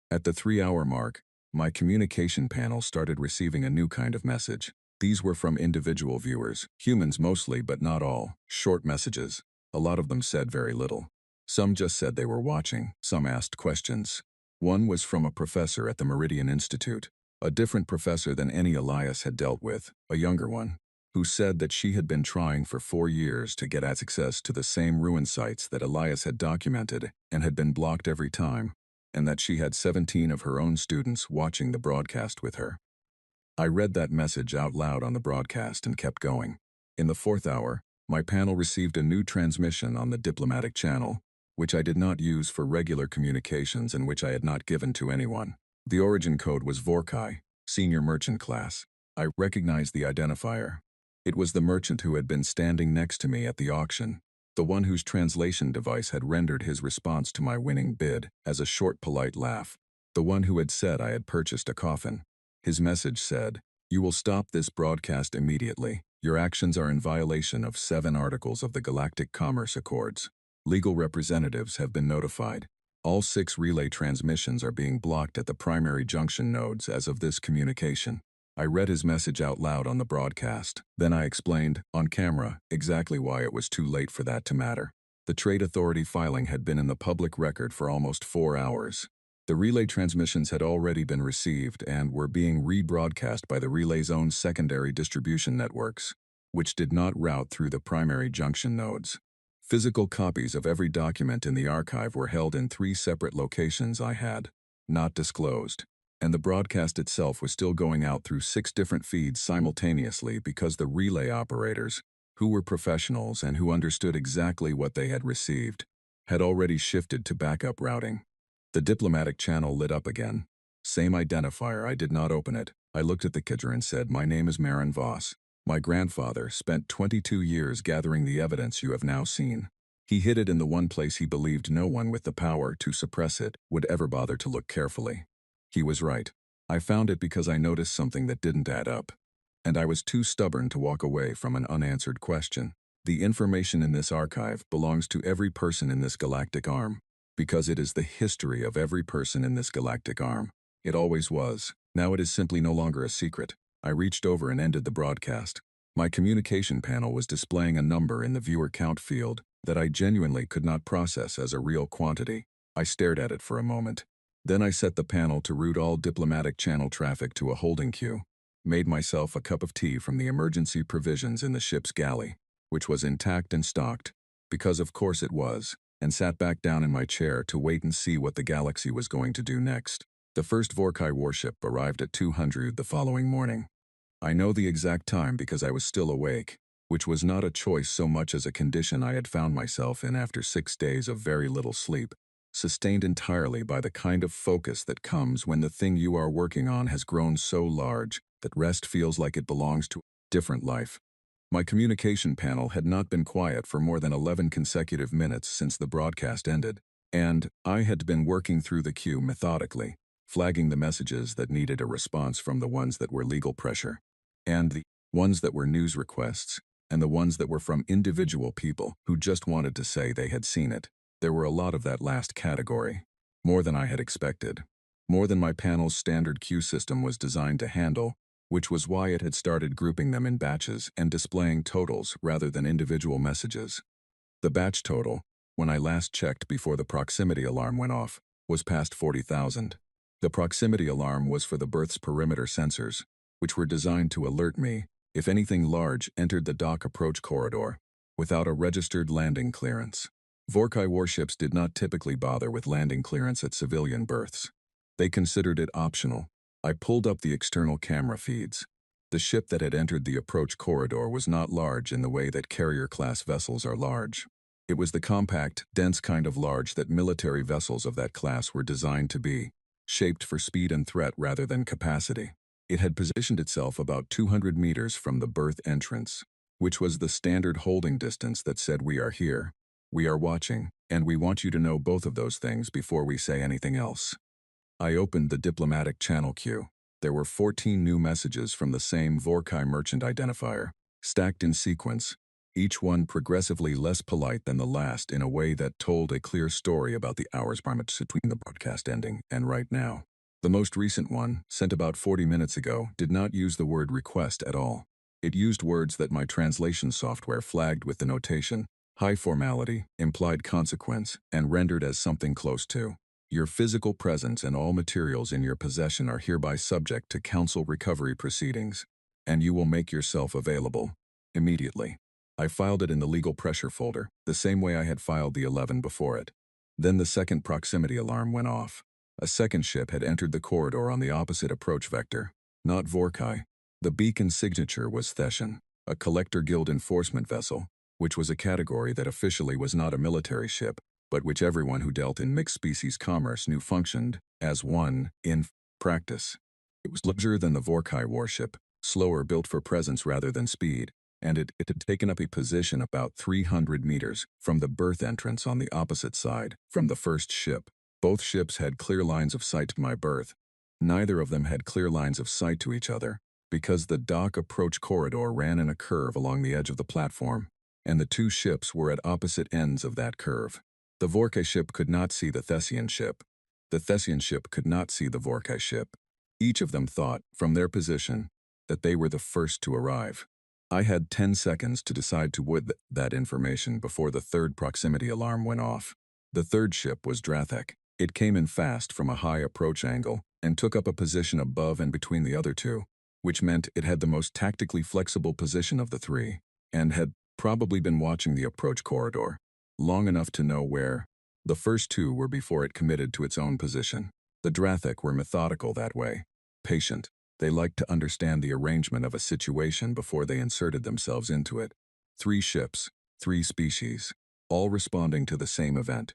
At the 3-hour mark, my communication panel started receiving a new kind of message. These were from individual viewers, humans mostly but not all, short messages. A lot of them said very little. Some just said they were watching, some asked questions. One was from a professor at the Meridian Institute, a different professor than any Elias had dealt with, a younger one, who said that she had been trying for 4 years to get access to the same ruin sites that Elias had documented and had been blocked every time, and that she had 17 of her own students watching the broadcast with her. I read that message out loud on the broadcast and kept going. In the 4th hour, my panel received a new transmission on the diplomatic channel, which I did not use for regular communications and which I had not given to anyone. The origin code was Vorkai, senior merchant class. I recognized the identifier. It was the merchant who had been standing next to me at the auction, the one whose translation device had rendered his response to my winning bid as a short, polite laugh, the one who had said I had purchased a coffin. His message said, "You will stop this broadcast immediately. Your actions are in violation of 7 articles of the Galactic Commerce Accords. Legal representatives have been notified. All 6 relay transmissions are being blocked at the primary junction nodes as of this communication." I read his message out loud on the broadcast. Then I explained, on camera, exactly why it was too late for that to matter. The Trade Authority filing had been in the public record for almost 4 hours. The relay transmissions had already been received and were being rebroadcast by the relay's own secondary distribution networks, which did not route through the primary junction nodes. Physical copies of every document in the archive were held in 3 separate locations I had not disclosed, and the broadcast itself was still going out through 6 different feeds simultaneously because the relay operators, who were professionals and who understood exactly what they had received, had already shifted to backup routing. The diplomatic channel lit up again. Same identifier, I did not open it. I looked at the catcher and said, "My name is Marin Voss. My grandfather spent 22 years gathering the evidence you have now seen. He hid it in the one place he believed no one with the power to suppress it would ever bother to look carefully. He was right. I found it because I noticed something that didn't add up. And I was too stubborn to walk away from an unanswered question. The information in this archive belongs to every person in this galactic arm, because it is the history of every person in this galactic arm. It always was. Now it is simply no longer a secret." I reached over and ended the broadcast. My communication panel was displaying a number in the viewer count field that I genuinely could not process as a real quantity. I stared at it for a moment. Then I set the panel to route all diplomatic channel traffic to a holding queue, made myself a cup of tea from the emergency provisions in the ship's galley, which was intact and stocked, because of course it was, and sat back down in my chair to wait and see what the galaxy was going to do next. The first Vorkai warship arrived at 200 the following morning. I know the exact time because I was still awake, which was not a choice so much as a condition I had found myself in after 6 days of very little sleep, sustained entirely by the kind of focus that comes when the thing you are working on has grown so large that rest feels like it belongs to a different life. My communication panel had not been quiet for more than 11 consecutive minutes since the broadcast ended, and I had been working through the queue methodically, flagging the messages that needed a response from the ones that were legal pressure, and the ones that were news requests, and the ones that were from individual people who just wanted to say they had seen it. There were a lot of that last category. More than I had expected. More than my panel's standard queue system was designed to handle, which was why it had started grouping them in batches and displaying totals rather than individual messages. The batch total, when I last checked before the proximity alarm went off, was past 40,000. The proximity alarm was for the berth's perimeter sensors, which were designed to alert me if anything large entered the dock approach corridor without a registered landing clearance. Vorkai warships did not typically bother with landing clearance at civilian berths. They considered it optional. I pulled up the external camera feeds. The ship that had entered the approach corridor was not large in the way that carrier-class vessels are large. It was the compact, dense kind of large that military vessels of that class were designed to be, shaped for speed and threat rather than capacity. It had positioned itself about 200 meters from the berth entrance, which was the standard holding distance that said we are here, we are watching, and we want you to know both of those things before we say anything else. I opened the diplomatic channel queue. There were 14 new messages from the same Vorkai merchant identifier, stacked in sequence, each one progressively less polite than the last in a way that told a clear story about the hours between the broadcast ending and right now. The most recent one, sent about 40 minutes ago, did not use the word request at all. It used words that my translation software flagged with the notation, high formality, implied consequence, and rendered as something close to. Your physical presence and all materials in your possession are hereby subject to council recovery proceedings, and you will make yourself available immediately. I filed it in the legal pressure folder, the same way I had filed the 11 before it. Then the second proximity alarm went off. A second ship had entered the corridor on the opposite approach vector, not Vorkai. The beacon signature was Theshan, a Collector Guild enforcement vessel, which was a category that officially was not a military ship, but which everyone who dealt in mixed-species commerce knew functioned as one in practice. It was larger than the Vorkai warship, slower, built for presence rather than speed, and it had taken up a position about 300 meters from the berth entrance on the opposite side from the first ship. Both ships had clear lines of sight to my berth. Neither of them had clear lines of sight to each other, because the dock approach corridor ran in a curve along the edge of the platform, and the two ships were at opposite ends of that curve. The Vorkai ship could not see the Thessian ship. The Thessian ship could not see the Vorkai ship. Each of them thought, from their position, that they were the first to arrive. I had 10 seconds to decide to wood that information before the third proximity alarm went off. The third ship was Drathek. It came in fast from a high approach angle and took up a position above and between the other two, which meant it had the most tactically flexible position of the three, and had probably been watching the approach corridor long enough to know where. The first two were before it committed to its own position. The Drathek were methodical that way, patient. They liked to understand the arrangement of a situation before they inserted themselves into it. 3 ships, 3 species, all responding to the same event.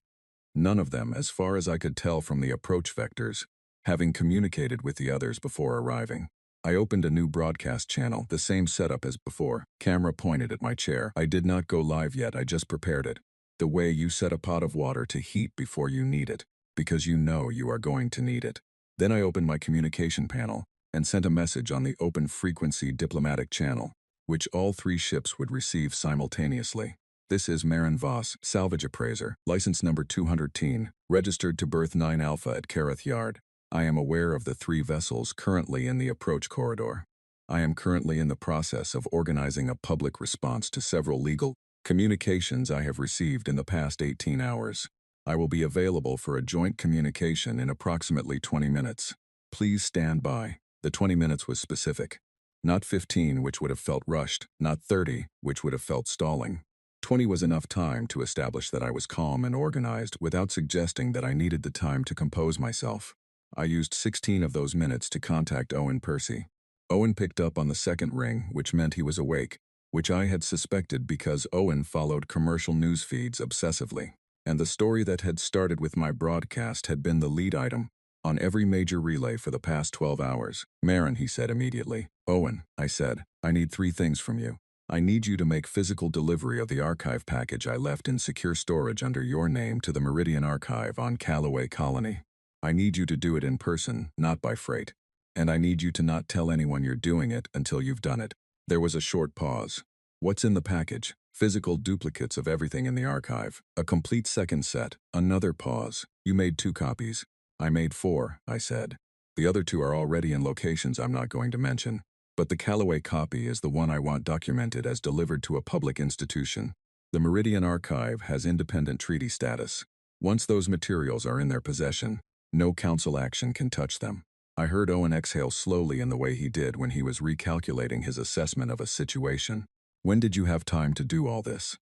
None of them, as far as I could tell from the approach vectors, having communicated with the others before arriving. I opened a new broadcast channel, the same setup as before, camera pointed at my chair. I did not go live yet, I just prepared it. The way you set a pot of water to heat before you need it, because you know you are going to need it. Then I opened my communication panel and sent a message on the open frequency diplomatic channel, which all 3 ships would receive simultaneously. This is Marin Voss, salvage appraiser, license number 200, registered to berth 9 Alpha at Kareth Yard. I am aware of the 3 vessels currently in the approach corridor. I am currently in the process of organizing a public response to several legal communications I have received in the past 18 hours. I will be available for a joint communication in approximately 20 minutes. Please stand by. The 20 minutes was specific. Not 15, which would have felt rushed, not 30, which would have felt stalling. 20 was enough time to establish that I was calm and organized without suggesting that I needed the time to compose myself. I used 16 of those minutes to contact Owen Percy. Owen picked up on the second ring, which meant he was awake, which I had suspected because Owen followed commercial news feeds obsessively. And the story that had started with my broadcast had been the lead item on every major relay for the past 12 hours. Marin, he said immediately. Owen, I said, I need 3 things from you. I need you to make physical delivery of the archive package I left in secure storage under your name to the Meridian Archive on Callaway Colony. I need you to do it in person, not by freight. And I need you to not tell anyone you're doing it until you've done it. There was a short pause. What's in the package? Physical duplicates of everything in the archive. A complete second set. Another pause. You made 2 copies. I made 4, I said. The other 2 are already in locations I'm not going to mention. But the Callaway copy is the one I want documented as delivered to a public institution. The Meridian Archive has independent treaty status. Once those materials are in their possession, no council action can touch them. I heard Owen exhale slowly in the way he did when he was recalculating his assessment of a situation. When did you have time to do all this?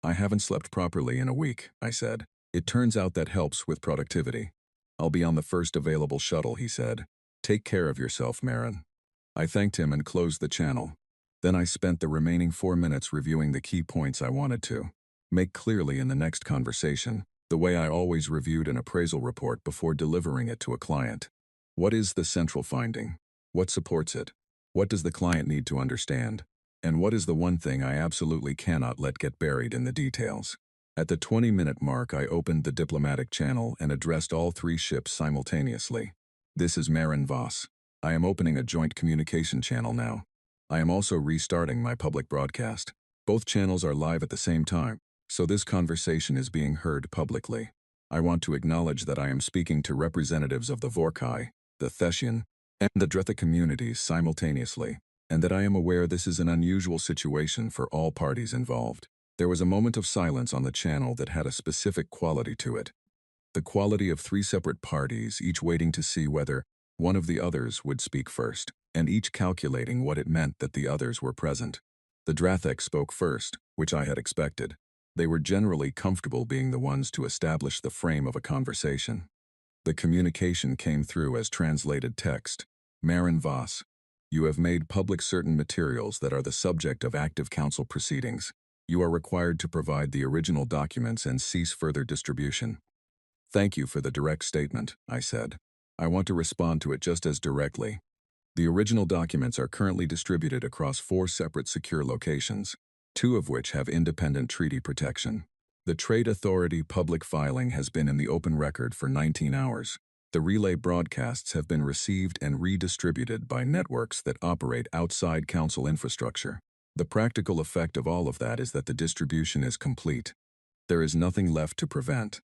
I haven't slept properly in a week, I said. It turns out that helps with productivity. I'll be on the first available shuttle, he said. Take care of yourself, Marin. I thanked him and closed the channel. Then I spent the remaining 4 minutes reviewing the key points I wanted to make clearly in the next conversation, the way I always reviewed an appraisal report before delivering it to a client. What is the central finding? What supports it? What does the client need to understand? And what is the one thing I absolutely cannot let get buried in the details? At the 20-minute mark, I opened the diplomatic channel and addressed all 3 ships simultaneously. This is Marin Voss. I am opening a joint communication channel now. I am also restarting my public broadcast. Both channels are live at the same time, so this conversation is being heard publicly. I want to acknowledge that I am speaking to representatives of the Vorkai, the Thessian, and the Dretha communities simultaneously, and that I am aware this is an unusual situation for all parties involved. There was a moment of silence on the channel that had a specific quality to it. The quality of 3 separate parties, each waiting to see whether one of the others would speak first, and each calculating what it meant that the others were present. The Drathek spoke first, which I had expected. They were generally comfortable being the ones to establish the frame of a conversation. The communication came through as translated text. Marin Voss, you have made public certain materials that are the subject of active council proceedings. You are required to provide the original documents and cease further distribution. Thank you for the direct statement, I said. I want to respond to it just as directly. The original documents are currently distributed across 4 separate secure locations, 2 of which have independent treaty protection. The Trade Authority public filing has been in the open record for 19 hours. The relay broadcasts have been received and redistributed by networks that operate outside council infrastructure. The practical effect of all of that is that the distribution is complete. There is nothing left to prevent.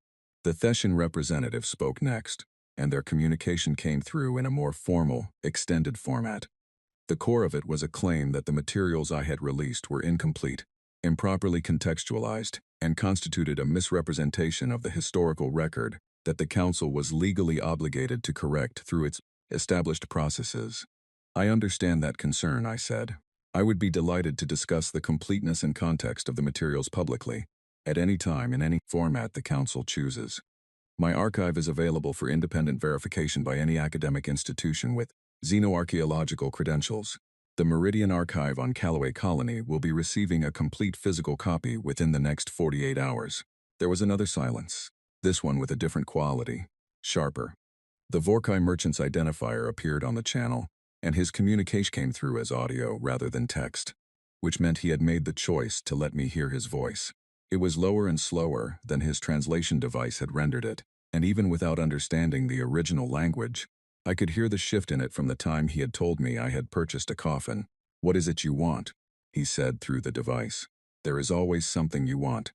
The Thessian representative spoke next, and their communication came through in a more formal, extended format. The core of it was a claim that the materials I had released were incomplete, improperly contextualized, and constituted a misrepresentation of the historical record that the Council was legally obligated to correct through its established processes. I understand that concern, I said. I would be delighted to discuss the completeness and context of the materials publicly, at any time in any format the Council chooses. My archive is available for independent verification by any academic institution with xenoarchaeological credentials. The Meridian Archive on Callaway Colony will be receiving a complete physical copy within the next 48 hours. There was another silence. this one with a different quality, sharper. The Vorkai merchant's identifier appeared on the channel, and his communication came through as audio rather than text, which meant he had made the choice to let me hear his voice. It was lower and slower than his translation device had rendered it, and even without understanding the original language, I could hear the shift in it from the time he had told me I had purchased a coffin. "What is it you want?" he said through the device. "There is always something you want.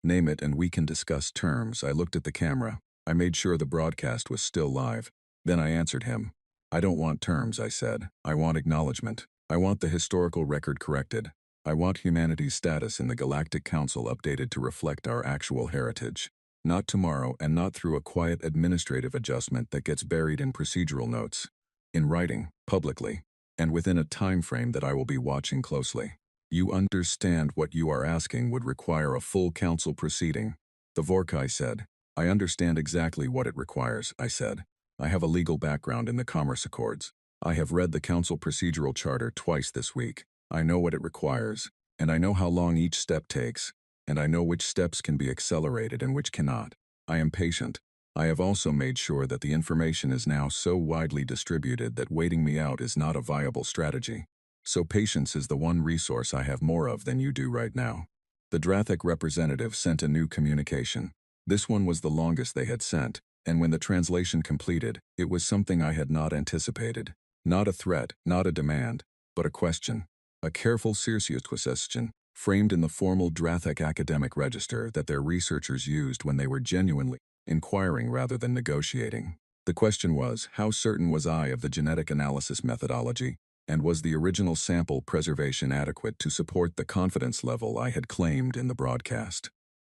Name it and we can discuss terms." I looked at the camera. I made sure the broadcast was still live. Then I answered him. "I don't want terms," I said. "I want acknowledgement. I want the historical record corrected. I want humanity's status in the Galactic Council updated to reflect our actual heritage. Not tomorrow and not through a quiet administrative adjustment that gets buried in procedural notes. In writing, publicly, and within a time frame that I will be watching closely. You understand what you are asking would require a full council proceeding." The Vorkai said. "I understand exactly what it requires," I said. "I have a legal background in the Commerce Accords. I have read the Council Procedural Charter twice this week. I know what it requires, and I know how long each step takes, and I know which steps can be accelerated and which cannot. I am patient. I have also made sure that the information is now so widely distributed that waiting me out is not a viable strategy. So patience is the one resource I have more of than you do right now." The Drathik representative sent a new communication. This one was the longest they had sent, and when the translation completed, it was something I had not anticipated. Not a threat, not a demand, but a question. A careful serious question, framed in the formal Drathik academic register that their researchers used when they were genuinely inquiring rather than negotiating. The question was, how certain was I of the genetic analysis methodology, and was the original sample preservation adequate to support the confidence level I had claimed in the broadcast?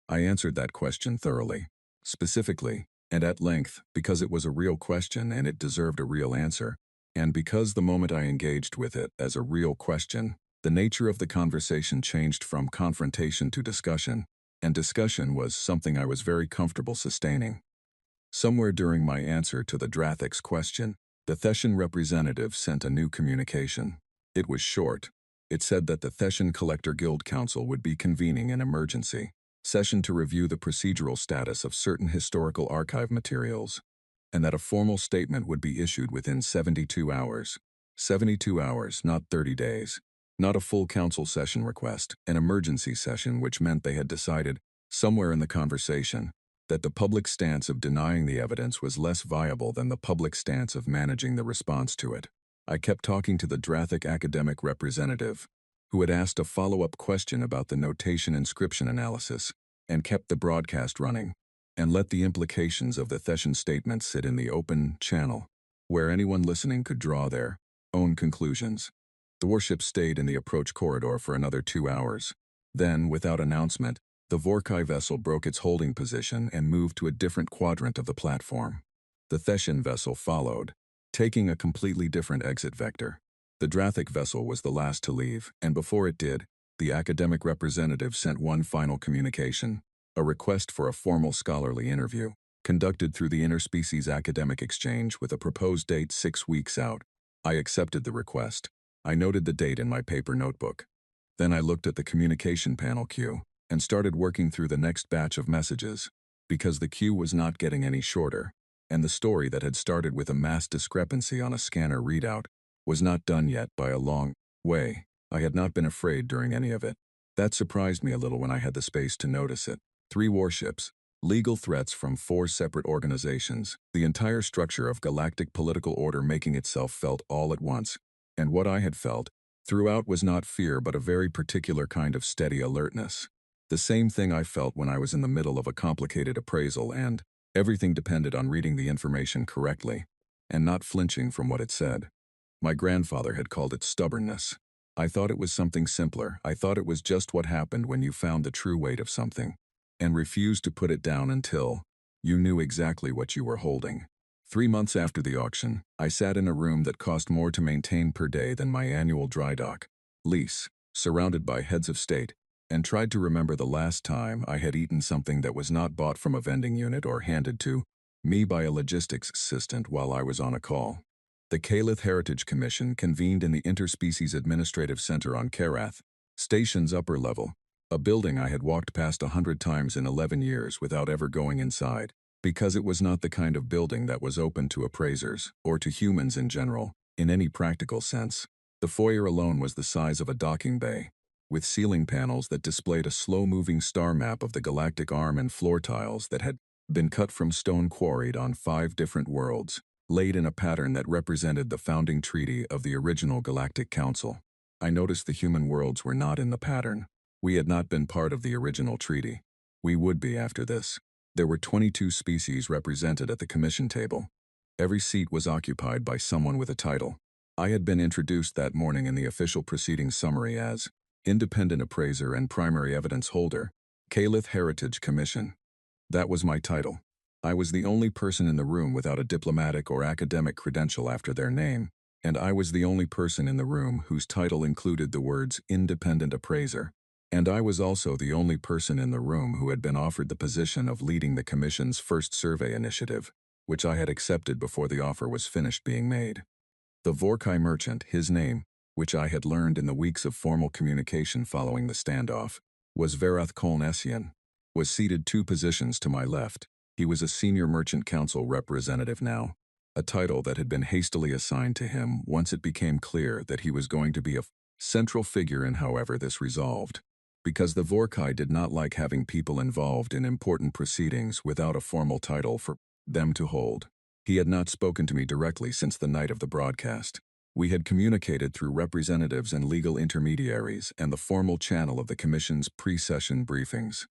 I answered that question thoroughly, specifically, and at length, because it was a real question and it deserved a real answer, and because the moment I engaged with it as a real question, the nature of the conversation changed from confrontation to discussion, and discussion was something I was very comfortable sustaining. Somewhere during my answer to the Drathik's question, the Theshan representative sent a new communication. It was short. It said that the Theshan Collector Guild Council would be convening an emergency session to review the procedural status of certain historical archive materials, and that a formal statement would be issued within 72 hours. 72 hours, not 30 days. Not a full council session request, an emergency session, which meant they had decided, somewhere in the conversation, that the public stance of denying the evidence was less viable than the public stance of managing the response to it. I kept talking to the Drathik academic representative, who had asked a follow-up question about the notation inscription analysis, and kept the broadcast running, and let the implications of the Theshan statement sit in the open channel, where anyone listening could draw their own conclusions. The warship stayed in the approach corridor for another 2 hours. Then, without announcement, the Vorkai vessel broke its holding position and moved to a different quadrant of the platform. The Theshan vessel followed, taking a completely different exit vector. The Drathik vessel was the last to leave, and before it did, the academic representative sent one final communication, a request for a formal scholarly interview, conducted through the interspecies academic exchange with a proposed date 6 weeks out. I accepted the request. I noted the date in my paper notebook. Then I looked at the communication panel queue and started working through the next batch of messages, because the queue was not getting any shorter, and the story that had started with a mass discrepancy on a scanner readout was not done yet by a long way. I had not been afraid during any of it. That surprised me a little when I had the space to notice it. 3 warships, legal threats from 4 separate organizations, the entire structure of galactic political order making itself felt all at once, and what I had felt throughout was not fear but a very particular kind of steady alertness. The same thing I felt when I was in the middle of a complicated appraisal and everything depended on reading the information correctly and not flinching from what it said. My grandfather had called it stubbornness. I thought it was something simpler. I thought it was just what happened when you found the true weight of something and refused to put it down until you knew exactly what you were holding. 3 months after the auction, I sat in a room that cost more to maintain per day than my annual dry dock lease, surrounded by heads of state, and tried to remember the last time I had eaten something that was not bought from a vending unit or handed to me by a logistics assistant while I was on a call. The Kalith Heritage Commission convened in the Interspecies Administrative Center on Karath, Station's upper level, A building I had walked past 100 times in 11 years without ever going inside, because it was not the kind of building that was open to appraisers, or to humans in general, in any practical sense. The foyer alone was the size of a docking bay, with ceiling panels that displayed a slow-moving star map of the galactic arm and floor tiles that had been cut from stone quarried on 5 different worlds, laid in a pattern that represented the founding treaty of the original Galactic Council. I noticed the human worlds were not in the pattern. We had not been part of the original treaty. We would be after this. There were 22 species represented at the commission table. Every seat was occupied by someone with a title. I had been introduced that morning in the official proceedings summary as Independent Appraiser and Primary Evidence Holder, Calith Heritage Commission. That was my title. I was the only person in the room without a diplomatic or academic credential after their name, and I was the only person in the room whose title included the words Independent Appraiser. And I was also the only person in the room who had been offered the position of leading the Commission's first survey initiative, which I had accepted before the offer was finished being made. The Vorkai merchant, his name, which I had learned in the weeks of formal communication following the standoff, was Verath Kolnessian, was seated 2 positions to my left. He was a senior merchant council representative now, a title that had been hastily assigned to him once it became clear that he was going to be a central figure in however this resolved. Because the Vorkai did not like having people involved in important proceedings without a formal title for them to hold. He had not spoken to me directly since the night of the broadcast. We had communicated through representatives and legal intermediaries and the formal channel of the Commission's pre-session briefings.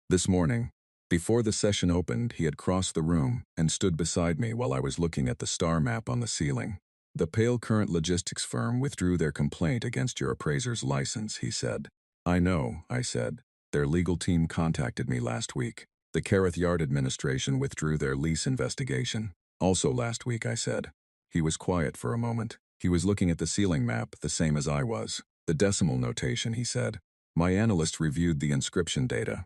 This morning, before the session opened, he had crossed the room and stood beside me while I was looking at the star map on the ceiling. The Pale Current Logistics firm withdrew their complaint against your appraiser's license, he said. I know, I said. Their legal team contacted me last week. The Kareth Yard administration withdrew their lease investigation. Also last week, I said. He was quiet for a moment. He was looking at the ceiling map, the same as I was. The decimal notation, he said. My analyst reviewed the inscription data.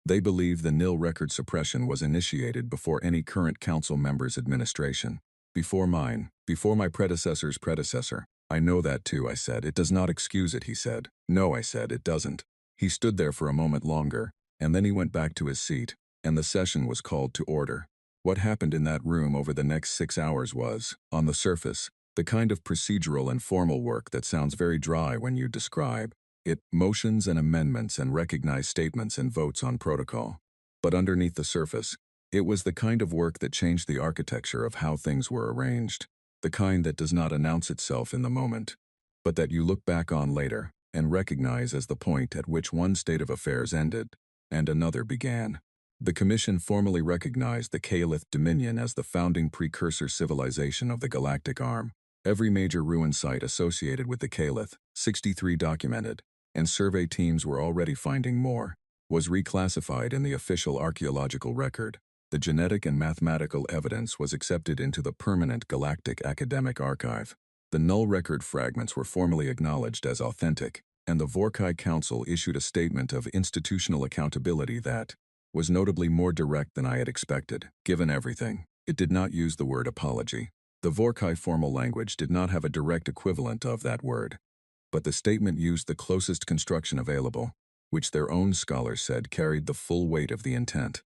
They believe the nil record suppression was initiated before any current council member's administration. Before mine, before my predecessor's predecessor. I know that too, I said. It does not excuse it, he said. No, I said, it doesn't. He stood there for a moment longer, and then he went back to his seat, and the session was called to order. What happened in that room over the next 6 hours was, on the surface, the kind of procedural and formal work that sounds very dry when you describe it, motions and amendments and recognized statements and votes on protocol. But underneath the surface, it was the kind of work that changed the architecture of how things were arranged. The kind that does not announce itself in the moment, but that you look back on later and recognize as the point at which one state of affairs ended and another began. The Commission formally recognized the Calith Dominion as the founding precursor civilization of the Galactic Arm. Every major ruin site associated with the Calith, 63 documented, and survey teams were already finding more, was reclassified in the official archaeological record. The genetic and mathematical evidence was accepted into the permanent Galactic Academic Archive. The null record fragments were formally acknowledged as authentic, and the Vorkai Council issued a statement of institutional accountability that was notably more direct than I had expected. Given everything, it did not use the word apology. The Vorkai formal language did not have a direct equivalent of that word, but the statement used the closest construction available, which their own scholars said carried the full weight of the intent.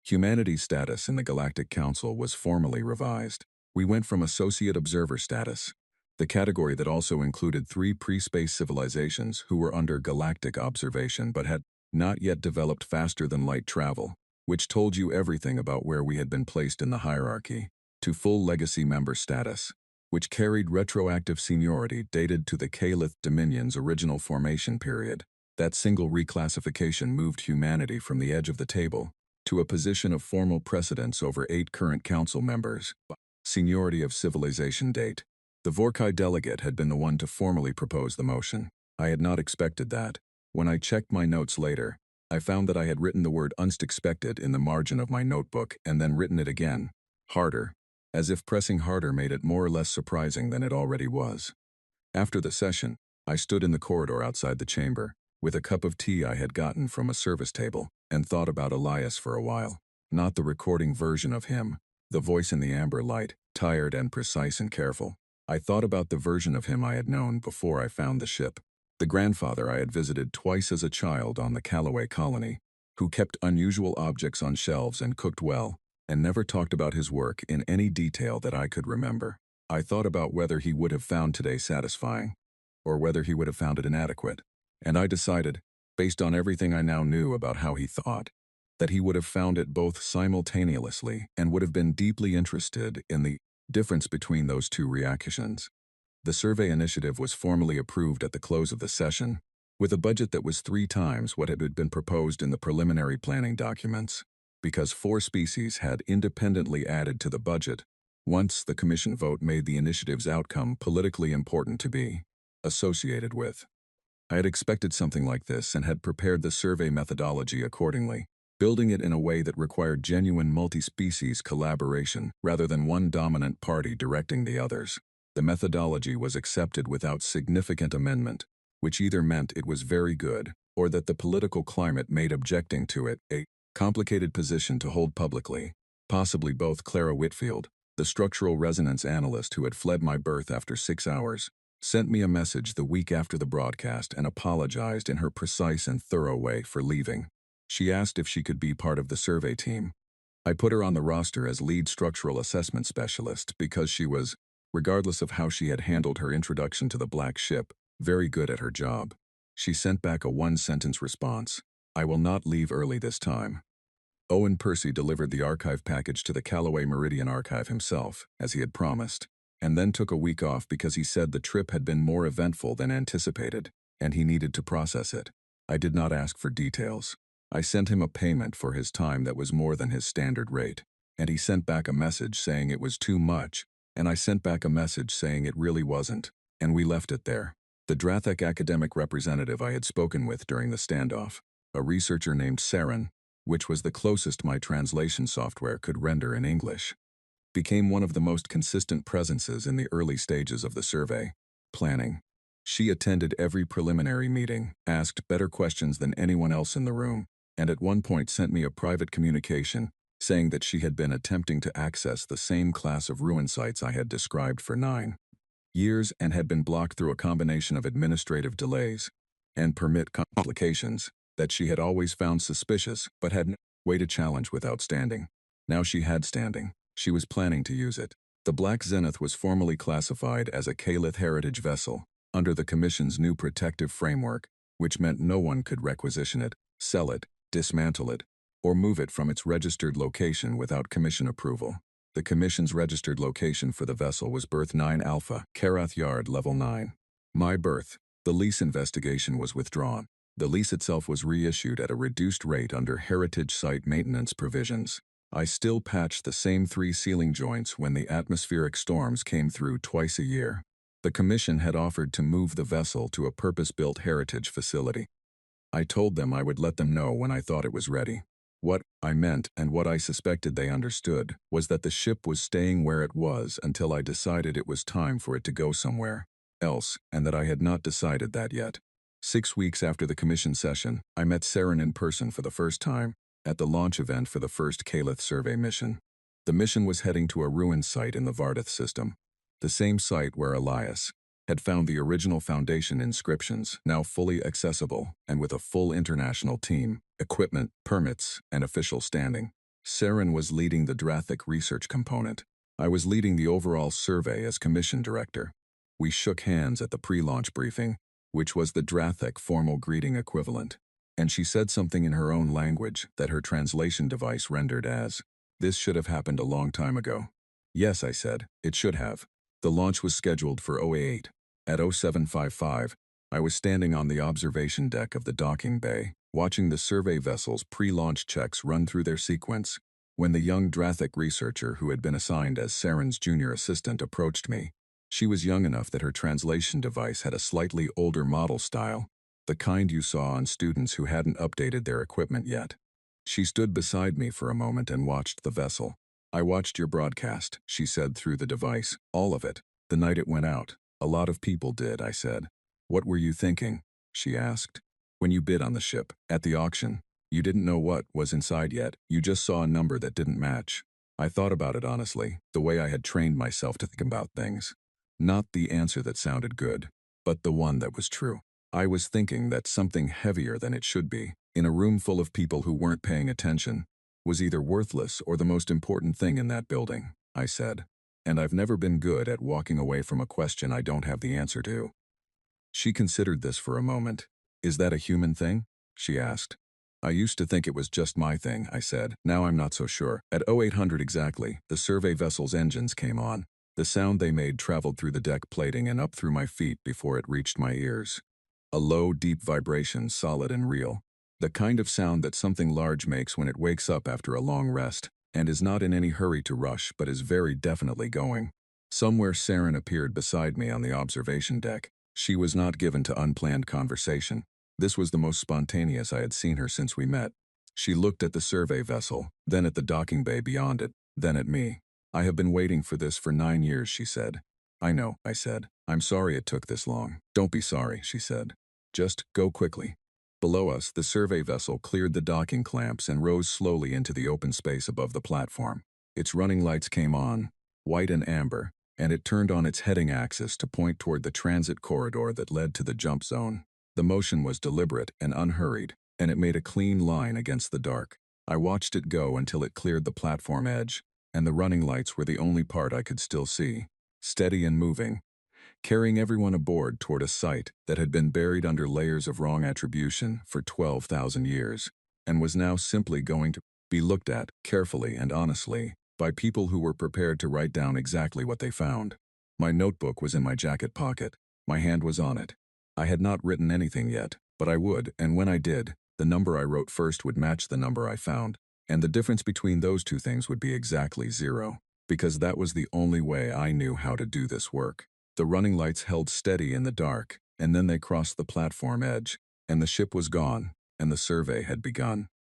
Humanity's status in the Galactic Council was formally revised. We went from Associate Observer status, the category that also included 3 pre-space civilizations who were under galactic observation but had not yet developed faster-than-light travel, which told you everything about where we had been placed in the hierarchy, to full legacy member status, which carried retroactive seniority dated to the Calith Dominion's original formation period. That single reclassification moved humanity from the edge of the table to a position of formal precedence over 8 current council members. Seniority of civilization date. The Vorkai delegate had been the one to formally propose the motion. I had not expected that. When I checked my notes later, I found that I had written the word unexpected in the margin of my notebook and then written it again, harder, as if pressing harder made it more or less surprising than it already was. After the session, I stood in the corridor outside the chamber, with a cup of tea I had gotten from a service table, and thought about Elias for a while. Not the recording version of him, the voice in the amber light, tired and precise and careful. I thought about the version of him I had known before I found the ship. The grandfather I had visited twice as a child on the Callaway colony, who kept unusual objects on shelves and cooked well, and never talked about his work in any detail that I could remember. I thought about whether he would have found today satisfying, or whether he would have found it inadequate, and I decided, based on everything I now knew about how he thought, that he would have found it both simultaneously and would have been deeply interested in the difference between those two reactions. The survey initiative was formally approved at the close of the session, with a budget that was 3 times what had been proposed in the preliminary planning documents, because 4 species had independently added to the budget. Once the commission vote made the initiative's outcome politically important to be associated with. I had expected something like this and had prepared the survey methodology accordingly, building it in a way that required genuine multi-species collaboration rather than one dominant party directing the others. The methodology was accepted without significant amendment, which either meant it was very good or that the political climate made objecting to it a complicated position to hold publicly. Possibly both. Clara Whitfield, the structural resonance analyst who had fled my berth after 6 hours, sent me a message the week after the broadcast and apologized in her precise and thorough way for leaving. She asked if she could be part of the survey team. I put her on the roster as lead structural assessment specialist because she was, regardless of how she had handled her introduction to the black ship, very good at her job. She sent back a 1-sentence response. I will not leave early this time. Owen Percy delivered the archive package to the Callaway Meridian Archive himself, as he had promised, and then took a week off because he said the trip had been more eventful than anticipated, and he needed to process it. I did not ask for details. I sent him a payment for his time that was more than his standard rate, and he sent back a message saying it was too much, and I sent back a message saying it really wasn't, and we left it there. The Drathek academic representative I had spoken with during the standoff, a researcher named Saren, which was the closest my translation software could render in English, became one of the most consistent presences in the early stages of the survey planning. She attended every preliminary meeting, asked better questions than anyone else in the room, and at one point sent me a private communication saying that she had been attempting to access the same class of ruin sites I had described for 9 years and had been blocked through a combination of administrative delays and permit complications that she had always found suspicious but had no way to challenge without standing. Now she had standing. She was planning to use it. The Black Zenith was formally classified as a Calith heritage vessel under the Commission's new protective framework, which meant no one could requisition it, sell it, dismantle it, or move it from its registered location without Commission approval. The Commission's registered location for the vessel was Berth 9 Alpha, Karath Yard, Level 9. My berth. The lease investigation was withdrawn. The lease itself was reissued at a reduced rate under heritage site maintenance provisions. I still patched the same 3 ceiling joints when the atmospheric storms came through twice a year. The Commission had offered to move the vessel to a purpose-built heritage facility. I told them I would let them know when I thought it was ready. What I meant, and what I suspected they understood, was that the ship was staying where it was until I decided it was time for it to go somewhere else, and that I had not decided that yet. 6 weeks after the Commission session, I met Saren in person for the first time, at the launch event for the first Calith survey mission. The mission was heading to a ruin site in the Vardith system, the same site where Elias had found the original Foundation inscriptions, now fully accessible and with a full international team, equipment, permits, and official standing. Saren was leading the Drathek research component. I was leading the overall survey as commission director. We shook hands at the pre-launch briefing, which was the Drathek formal greeting equivalent, and she said something in her own language that her translation device rendered as, "This should have happened a long time ago." Yes, I said, it should have. The launch was scheduled for 08. At 0755, I was standing on the observation deck of the docking bay, watching the survey vessel's pre-launch checks run through their sequence, when the young Drathek researcher who had been assigned as Saren's junior assistant approached me. She was young enough that her translation device had a slightly older model style, the kind you saw on students who hadn't updated their equipment yet. She stood beside me for a moment and watched the vessel. "I watched your broadcast," she said through the device, "all of it, the night it went out. A lot of people did," I said. "What were you thinking?" she asked. "When you bid on the ship, at the auction, you didn't know what was inside yet, you just saw a number that didn't match." I thought about it honestly, the way I had trained myself to think about things. Not the answer that sounded good, but the one that was true. I was thinking that something heavier than it should be, in a room full of people who weren't paying attention, was either worthless or the most important thing in that building, I said. And I've never been good at walking away from a question I don't have the answer to. She considered this for a moment. Is that a human thing? She asked. I used to think it was just my thing, I said. Now I'm not so sure. At 0800 exactly, the survey vessel's engines came on. The sound they made traveled through the deck plating and up through my feet before it reached my ears. A low, deep vibration, solid and real. The kind of sound that something large makes when it wakes up after a long rest, and is not in any hurry to rush but is very definitely going. Somewhere Saren appeared beside me on the observation deck. She was not given to unplanned conversation. This was the most spontaneous I had seen her since we met. She looked at the survey vessel, then at the docking bay beyond it, then at me. I have been waiting for this for 9 years, she said. I know, I said. I'm sorry it took this long. Don't be sorry, she said. Just go quickly. Below us, the survey vessel cleared the docking clamps and rose slowly into the open space above the platform. Its running lights came on, white and amber, and it turned on its heading axis to point toward the transit corridor that led to the jump zone. The motion was deliberate and unhurried, and it made a clean line against the dark. I watched it go until it cleared the platform edge, and the running lights were the only part I could still see. Steady and moving, carrying everyone aboard toward a site that had been buried under layers of wrong attribution for 12,000 years, and was now simply going to be looked at carefully and honestly by people who were prepared to write down exactly what they found. My notebook was in my jacket pocket. My hand was on it. I had not written anything yet, but I would, and when I did, the number I wrote first would match the number I found, and the difference between those two things would be exactly 0, because that was the only way I knew how to do this work. The running lights held steady in the dark, and then they crossed the platform edge, and the ship was gone, and the survey had begun.